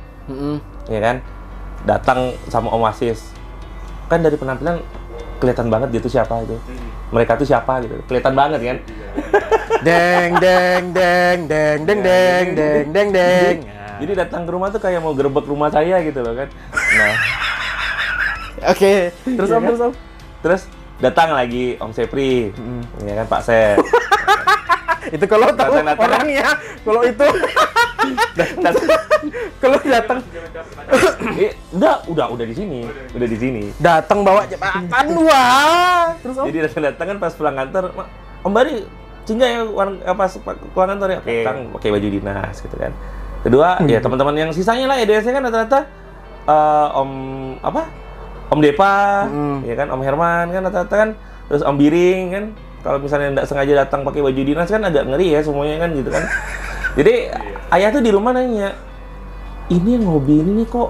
ya kan, datang sama Om Asis, kan dari penampilan kelihatan banget gitu siapa itu. Mereka tuh siapa gitu, kelihatan banget kan. Deng. Jadi datang ke rumah tuh kayak mau gerebek rumah saya gitu loh kan. Nah, Oke, terus Om. terus datang lagi Om Sepri, ya kan Pak Sep. Itu kalau tahu Datang. orangnya, kalau itu kalau datang udah di sini. datang bawa jabatan wah. Terus Om. Jadi datang kan pas pulang kantor, Om Bari singgah ya pas pulang kantor ya. Datang pakai baju dinas gitu kan. Kedua, ya teman-teman yang sisanya lah EDS kan rata-rata Om Depa, ya kan, Om Herman kan rata-rata kan, terus Om Biring kan, kalau misalnya nggak sengaja datang pakai baju dinas kan agak ngeri ya semuanya kan gitu kan. Jadi ayah tuh di rumah nanya, ini yang hobi ini nih kok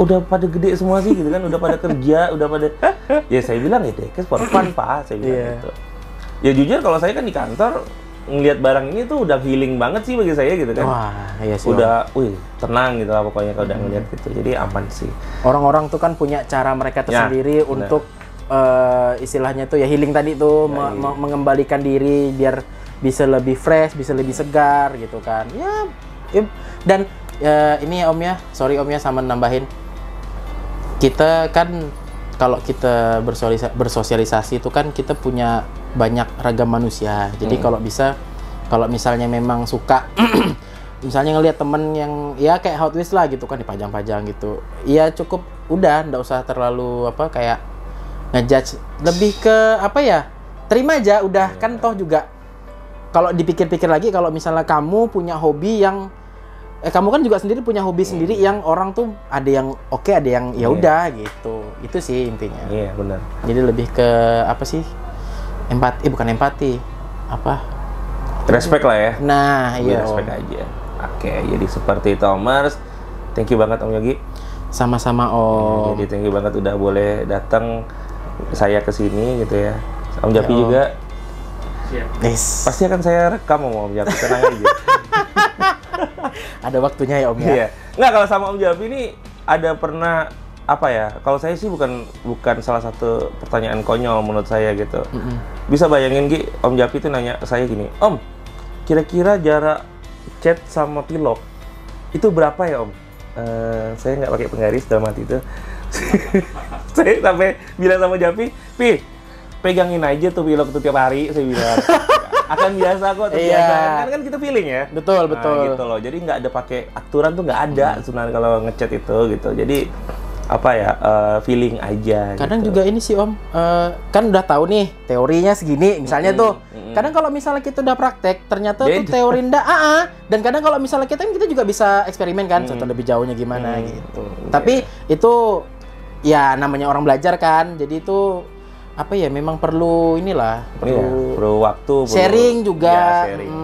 udah pada gede semua sih gitu kan, udah pada kerja, udah pada. Ya saya bilang ya deh, for fun Pak, saya bilang gitu. Ya jujur kalau saya kan di kantor ngelihat barang ini tuh udah healing banget sih bagi saya gitu kan. Wah, iya sih. Udah, tenang gitu lah pokoknya kalau udah ngelihat gitu. Jadi aman sih. Orang-orang tuh kan punya cara mereka tersendiri untuk istilahnya tuh ya healing tadi tuh, mengembalikan diri biar bisa lebih fresh, bisa lebih segar gitu kan. Ya, dan ini Om ya, sorry Om ya sama nambahin. Kita kan kalau kita bersosialisasi itu kan kita punya banyak ragam manusia. Jadi kalau misalnya memang suka misalnya ngelihat temen yang ya kayak Hot Wheels lah gitu kan dipajang-pajang gitu. Iya cukup udah nggak usah terlalu kayak ngejudge, lebih ke terima aja udah kan toh juga. Kalau dipikir-pikir lagi kalau misalnya kamu punya hobi yang kamu kan juga sendiri punya hobi sendiri yang orang tuh ada yang oke, ada yang ya udah gitu. Itu sih intinya. Iya, benar. Jadi lebih ke apa sih? Empati, bukan empati. Respect lah ya. Nah, iya. Respect aja. Oke, jadi seperti itu Omers. Thank you banget Om Yogi. Sama-sama Om. Jadi thank you banget udah boleh datang saya ke sini gitu ya. Om Japi juga. Yes. Pasti akan saya rekam Om Japi, tenang aja. Ada waktunya ya Om ya. Iya. Nggak, kalau sama Om Japi ini ada pernah kalau saya sih bukan salah satu pertanyaan konyol menurut saya gitu. Bisa bayangin Om Japi itu nanya saya gini, Om, kira-kira jarak chat sama pilot itu berapa ya Om? Saya nggak pakai penggaris dalam hati itu. Saya sampai bilang sama Japi, Pi, pegangin aja tuh pilot tuh tiap hari, saya bilang. Akan biasa kok, terbiasa. Kan kita feeling ya. Betul. Gitu loh. Jadi nggak ada pakai aturan tuh nggak ada sebenarnya kalau ngechat itu gitu. Jadi feeling aja. Kadang gitu. juga ini sih Om, kan udah tahu nih teorinya segini, misalnya tuh. Kadang kalau misalnya kita udah praktek, ternyata tuh teori ndak dan kadang kalau misalnya kita juga bisa eksperimen kan, contoh lebih jauhnya gimana gitu. Tapi itu ya namanya orang belajar kan, jadi itu memang perlu perlu waktu, sharing juga. Ya, sharing.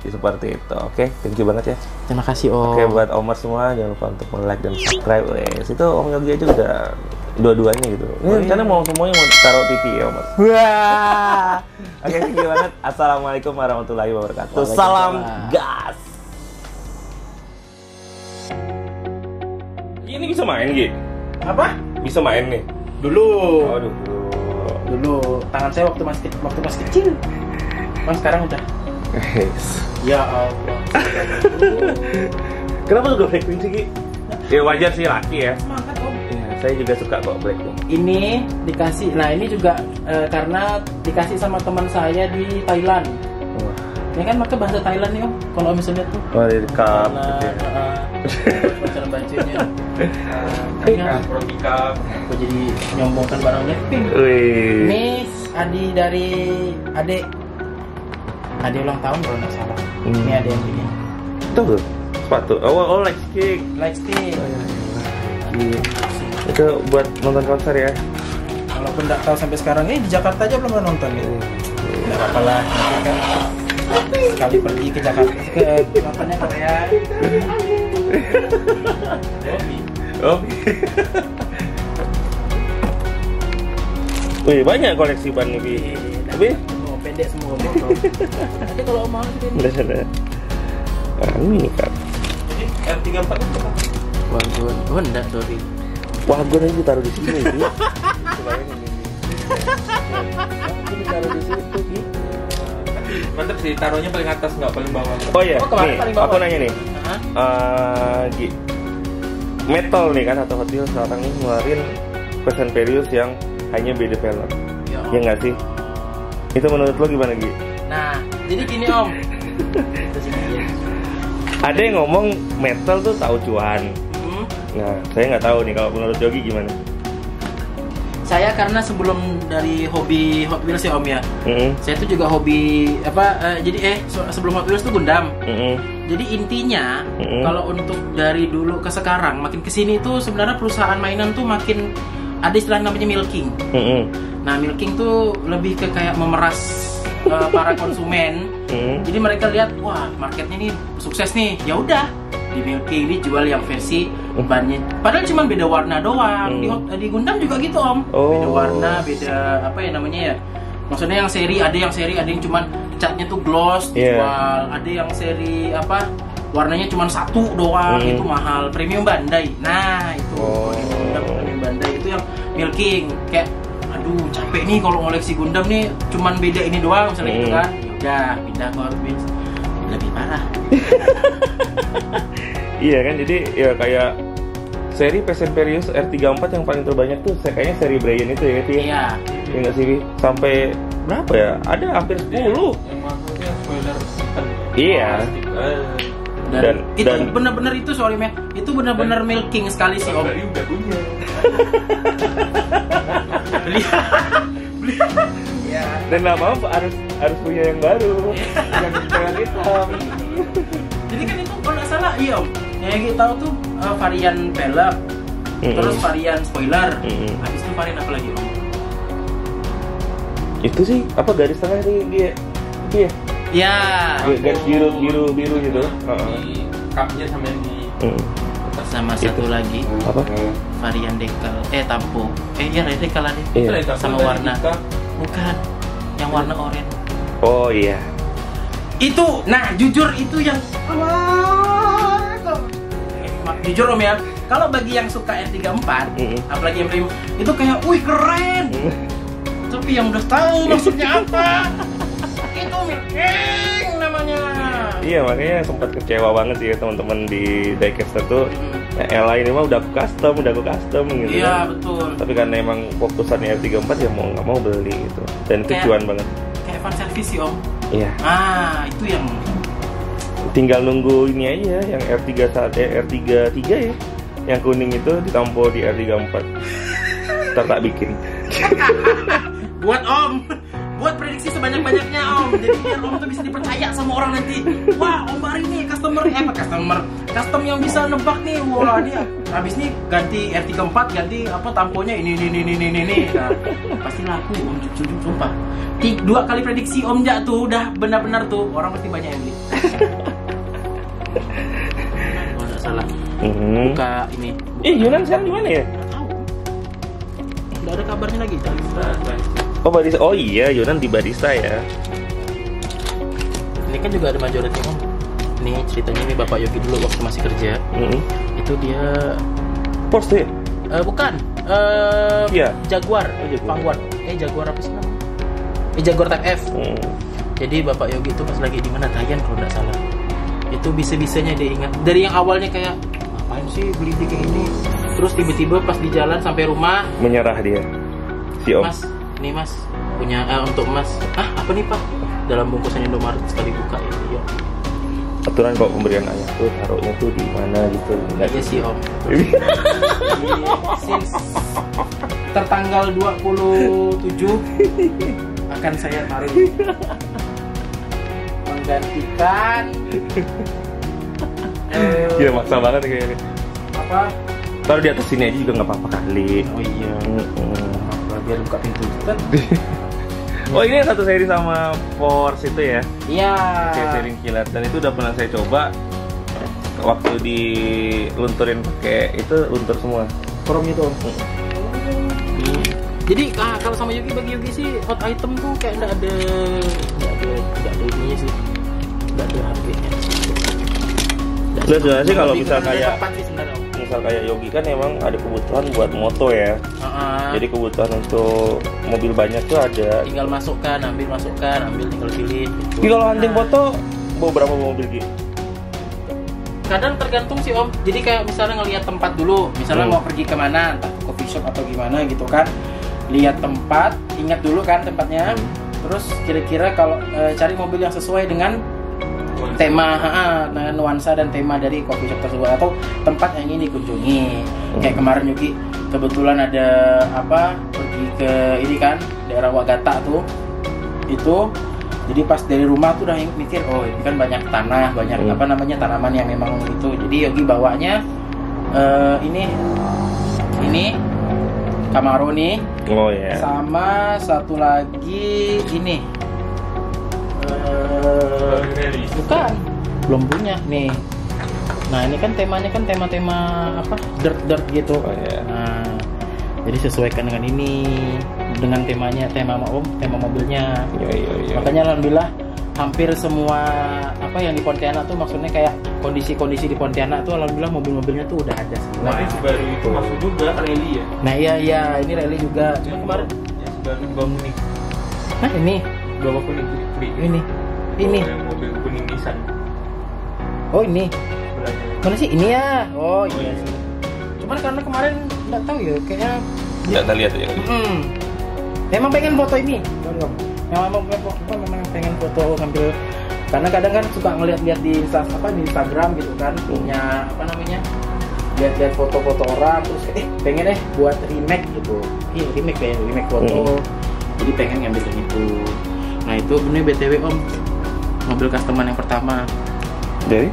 Seperti itu. Oke, thank you banget ya. Terima kasih Om. Oke, buat Omers semua jangan lupa untuk like dan subscribe. Itu Om Yogi aja udah dua-duanya gitu. Ini karena mau semuanya mau taruh TV ya Omers. Wah. Oke, thank you banget. Assalamualaikum warahmatullahi wabarakatuh. Salam gas. Ini bisa main gitu? Apa? Bisa main nih. Dulu. Oh, Dulu tangan saya waktu masih kecil. Mas sekarang udah. Ya Allah. Kenapa suka Blackpink sih, Ki? Ya wajar sih laki ya. Semangat Om. Ya, saya juga suka kok Blackpink. Ini dikasih, ini juga karena dikasih sama teman saya di Thailand. Wah. Ini kan pakai bahasa Thailand nih Om. Kalau misalnya tuh. Oh, di cup gitu ya. Cara bacanya. Aku jadi nyombongkan barang Blackpink. Wih. Ini Adi dari Ade ulang tahun kalau nggak salah. Ini ada yang beli. Tuh, sepatu. Oh, light stick. Light stick. Itu buat nonton konser ya. Walaupun nggak tahu sampai sekarang ini di Jakarta aja belum pernah nonton gitu. Nggak apa-apa lah. Nanti kan sekali pergi ke Jakarta ke nontonnya Korea. Oh. Wih, banyak koleksi ban nih. Tapi pendek semua motor. Nanti kalau mau sini. Udah. Ini kan. Jadi R34 itu apa? Wagon. Oh, enggak, sorry. Wagon aja ditaruh di sini, Ki. Bayangin ini. Ini taruh di situ, Ki. Mantap sih, taruhnya paling atas, nggak paling bawah. Oh iya, nih, paling bawah. aku nanya nih. Gi, Metal nih kan atau Hot Wheels sekarang nih ngeluarin Fast and Furious yang hanya beda velg. Ya nggak sih? Itu menurut lo gimana, Gi? Nah, jadi gini Om. Ada yang ngomong metal tuh tahu cuan. Nah, saya nggak tahu nih kalau menurut Yogi gimana? Saya karena sebelum dari hobi Hot Wheels ya Om ya, saya tuh juga hobi sebelum Hot Wheels tuh Gundam. Jadi intinya kalau untuk dari dulu ke sekarang makin kesini tuh sebenarnya perusahaan mainan tuh makin ada istilah namanya milking. Nah, milking tuh lebih ke kayak memeras para konsumen. Jadi mereka lihat, wah marketnya ini sukses nih, ya udah di milking dijual yang versi bannya. Padahal cuma beda warna doang. Di Gundam juga gitu Om. Beda warna, beda apa ya namanya ya. Maksudnya yang seri, ada yang cuman catnya tuh gloss dijual, ada yang seri apa warnanya cuma satu doang, itu mahal, premium Bandai. Nah itu Gundam premium Bandai itu yang milking. Kayak aduh capek nih kalau ngoleksi Gundam nih cuman beda ini doang misalnya gitu kan. Udah pindah ke Orbit, lebih parah. Iya kan, jadi ya kayak seri Fast and Furious R34 yang paling terbanyak tuh kayaknya seri Brian itu ya, Pi? Iya. Ya nggak sih, Pi? Sampai berapa ya? Ada hampir 10. Yang maksudnya spoiler. Iya. Dan itu benar-benar itu sorry Meh, itu benar-benar milking sekali sih Om. Udah punya. Beli. Ya. Dan nggak apa harus punya yang baru, yang hitam. Jadi kan itu kalau nggak salah iya Om. Yang kita tahu tuh varian pelek, terus varian spoiler, habis itu varian apa lagi Om? Itu sih apa garis tengah dia? Ya. Garis biru gitu. Di cupnya sama yang di Sama satu lagi apa? Varian dekal, tampo. Iya dekal ada. Iya. Sama warna. Bukan. Yang warna oranye. Oh iya. Itu, nah jujur itu yang jujur Om ya, kalau bagi yang suka R34, apalagi yang premium, itu kayak, wih keren. Tapi yang udah tahu maksudnya apa, itu milking namanya. Iya, makanya sempat kecewa banget sih ya teman-teman di Diecaster tuh. Ya, Ella ini mah udah custom gitu. Iya, kan. betul. Tapi karena emang fokusannya R34 ya mau nggak mau beli gitu. Dan itu cuan banget. Kayak fan service sih Om. Iya. Itu yang tinggal nunggu ini aja yang R33 ya. Yang kuning itu ditampo di R34. Ntar tak bikin. Buat Om, buat prediksi sebanyak-banyaknya Om. Jadi biar Om tuh bisa dipercaya sama orang nanti. Wah Om Bari nih custom yang bisa nebak nih. Wah dia habis nih ganti R34 ganti apa tamponya ini. Nah, pasti laku Om, jujur sumpah. 2 kali prediksi Om Jak tuh udah benar-benar tuh orang pasti banyak yang beli. Kalau nggak salah. Buka ini. Yunan sekarang gimana ya? Nggak ada kabarnya lagi. Oh Barista, oh iya Yunan di Barista ya. Ini kan juga ada majority Om. Ini ceritanya ini Bapak Yogi dulu waktu masih kerja. Itu dia Porsche. Bukan. Iya. Jaguar. Vanguard. Jaguar apa sih namanya? Jaguar Type F. Jadi Bapak Yogi itu pas lagi di mana Thailand kalau nggak salah. Itu bisa-bisanya dia ingat. Dari yang awalnya kayak ngapain sih beli kayak ini. Terus tiba-tiba pas di jalan sampai rumah menyerah dia. Si Om. Mas, nih Mas punya untuk Mas. Apa nih Pak? Dalam bungkusan Indomaret sekali buka ya. Aturan kalau pemberian ayah tuh taruhnya tuh di mana gitu. Iya sih Om. Since tertanggal 27 akan saya taruh menggantikan Gila maksa banget kayaknya. Apa? Taruh di atas sini aja juga nggak apa-apa kali. Oh iya. Biar buka pintu. Oh ini satu seri sama Force itu ya? Iya. Sering kilat dan itu udah pernah saya coba. Waktu dilunturin pakai itu luntur semua. Chrome itu. Jadi kalau sama Yogi, bagi Yogi sih hot item tuh kayak nggak ada ininya sih, nggak ada harganya. Sebenarnya sih kalau misal kayak Yogi kan emang ada kebutuhan buat moto ya. Jadi kebutuhan untuk mobil banyak tuh ada. Tinggal masukkan, ambil tinggal pilih. Gitu. Jadi kalau hunting foto bawa berapa mobil gitu? Kadang tergantung sih Om. Jadi kayak misalnya ngelihat tempat dulu, misalnya mau pergi kemana, entah ke coffee shop atau gimana gitu kan. Lihat tempat, ingat dulu kan tempatnya. Terus kira-kira kalau cari mobil yang sesuai dengan tema, dengan nuansa dan tema dari coffee shop tersebut atau tempat yang ingin dikunjungi. Kayak kemarin Yuki kebetulan ada pergi ke ini kan daerah Wagata tuh. Itu jadi pas dari rumah tuh udah mikir, oh ini kan banyak tanah, banyak tanaman yang memang itu. Jadi Yogi bawanya ini Camaro nih. Oh ya. Sama satu lagi ini. Bukan, belum punya nih. Nah ini kan temanya kan tema-tema apa, dirt gitu. Oh ya. Nah, jadi sesuaikan dengan ini, dengan temanya, tema mobilnya. Iya. Makanya alhamdulillah hampir semua apa yang di Pontianak tuh, maksudnya kayak kondisi di Pontianak tuh alhamdulillah mobil-mobilnya tuh udah ada semua. Tapi baru itu masuk juga rally ya. Nah iya ini rally juga. Cuma kemarin yang baru bangun nih. nah ini Bawa kuning putih. ini Yang mobil kuning Nissan. oh ini mana sih ini ya? Oh iya sih. Cuman karena kemarin nggak tahu ya, kayaknya Nggak lihat ya. Memang pengen foto ini. Memang pengen foto ngambil, karena kadang kan suka ngeliat-liat di Instagram gitu kan, punya apa namanya, lihat foto-foto orang terus pengen buat remake gitu. Iya remake foto. Jadi pengen ngambil yang itu. Nah itu ini BTW Om, mobil customer yang pertama. Dari?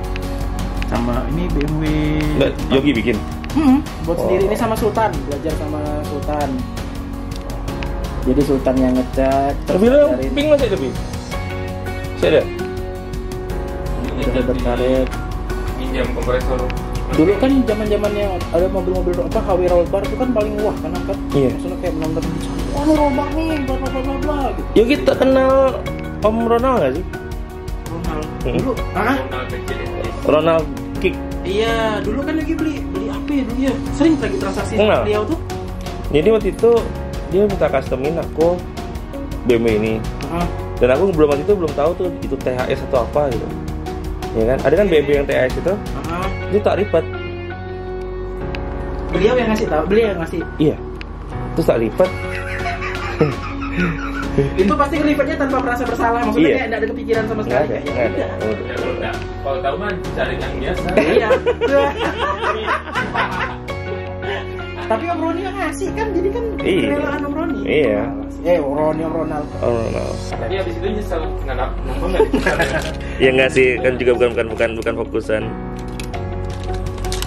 Sama ini BMW. Nggak, Yogi bikin. Buat sendiri ini sama Sultan, belajar sama Sultan. Jadi Sultan yang ngecat. Mobilnya pink masih ada pink? Masih ada? Udah berkaret. Minjam kompresor. Dulu kan zaman-zamannya ada mobil-mobil apa HW roll bar itu kan paling wah kan angkat. Iya. Maksudnya kayak benar-benar oh ini roll bar nih, bla bla bla bla gitu. Yogi tak kenal Om Ronald nggak sih? Ronald. Dulu Ronald Kick. Iya, dulu kan lagi beli apa ya dulu ya? Sering lagi transaksi sama beliau tuh. Jadi waktu itu dia minta customin aku BMW ini. Dan aku waktu itu belum tahu tuh itu THS atau apa gitu. Ya kan? Ada kan BMW yang THS itu. Itu tak lipat. Beliau yang ngasih tahu, beliau yang ngasih. Iya. Terus tak lipat. Itu pasti kelipatnya tanpa merasa bersalah, maksudnya kayak enggak ada kepikiran sama sekali. Nggak ada. Ya, kalau tahu mah cari yang biasa. Iya. Tapi Om Roni yang ngasih kan, jadi kan kerelaan Om Roni. Iya. Om Ronald. Tapi habis itu nyesel nambah nggak? Ya nggak sih, kan juga bukan fokusan.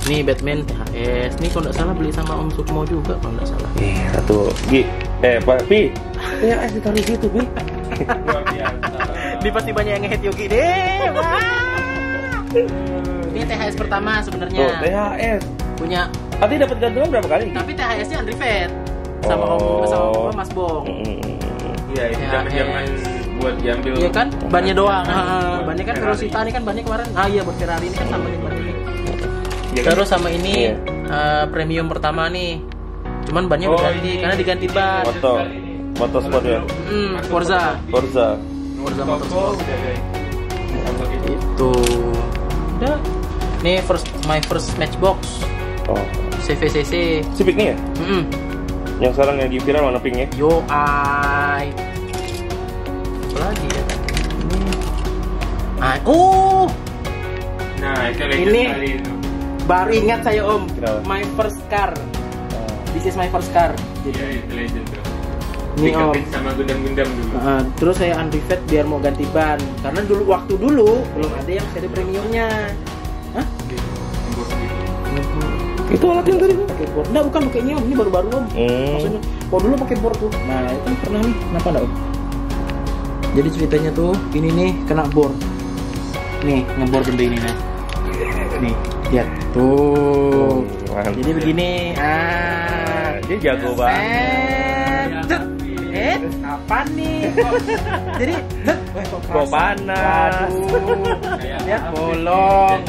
Nih Batman THS. Nih kalau nggak salah beli sama Om Sukmo juga kalau nggak salah. Iya, satu. Pak Pi. THS ditaruh situ, Pi. Luar biasa. Ini pasti banyak yang nge-hate Yogi deh. Wah. Ini THS pertama sebenarnya. Oh, THS. Punya. Nanti dapat gantungan berapa kali? Tapi THS-nya unrivet. Sama Om Mas Bong. Iya, ini zaman buat diambil. Iya kan? Bannya doang. Bannya kan Velocita ini kan bannya kemarin. Iya buat Ferrari ini kan sama nih ban ini. Terus sama ini premium pertama nih. Cuman bannya udah ganti karena diganti ban. Motorsport ya. Forza Motorsport. Itu. Udah. Nih my first Matchbox. Oh. CVCC. Civic nih ya? Yang sekarang lagi viral warna pink ya? Yo ai. Apa lagi ya? Nah, itu legend ini sekali itu. Baru ingat saya Om. Kenapa? My first car. This is my first car. Iya, itu legend tuh. Ini Om. Sama gundam-gundam dulu. Terus saya unrivet biar mau ganti ban. Karena waktu dulu belum ada yang seri premiumnya. Hah? Itu alat yang tadi pakai board. Enggak, bukan pakai ini Om, ini baru-baru Om. Maksudnya, kalau dulu pakai board tuh. Nah, itu pernah nih, kenapa enggak Om? Jadi ceritanya tuh, ini nih kena board. Nih, ngebor gede ini nah. Nih, lihat tuh. Jadi begini. Dia jago banget. Apa nih? Jadi, kok panas. Lihat bolong.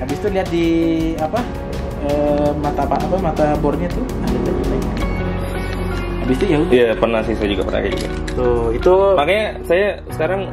Habis itu lihat di mata bornya tuh ada tadi. Habis itu ya udah. Iya, pernah sih, saya juga pernah kayak gitu. Tuh, itu makanya saya sekarang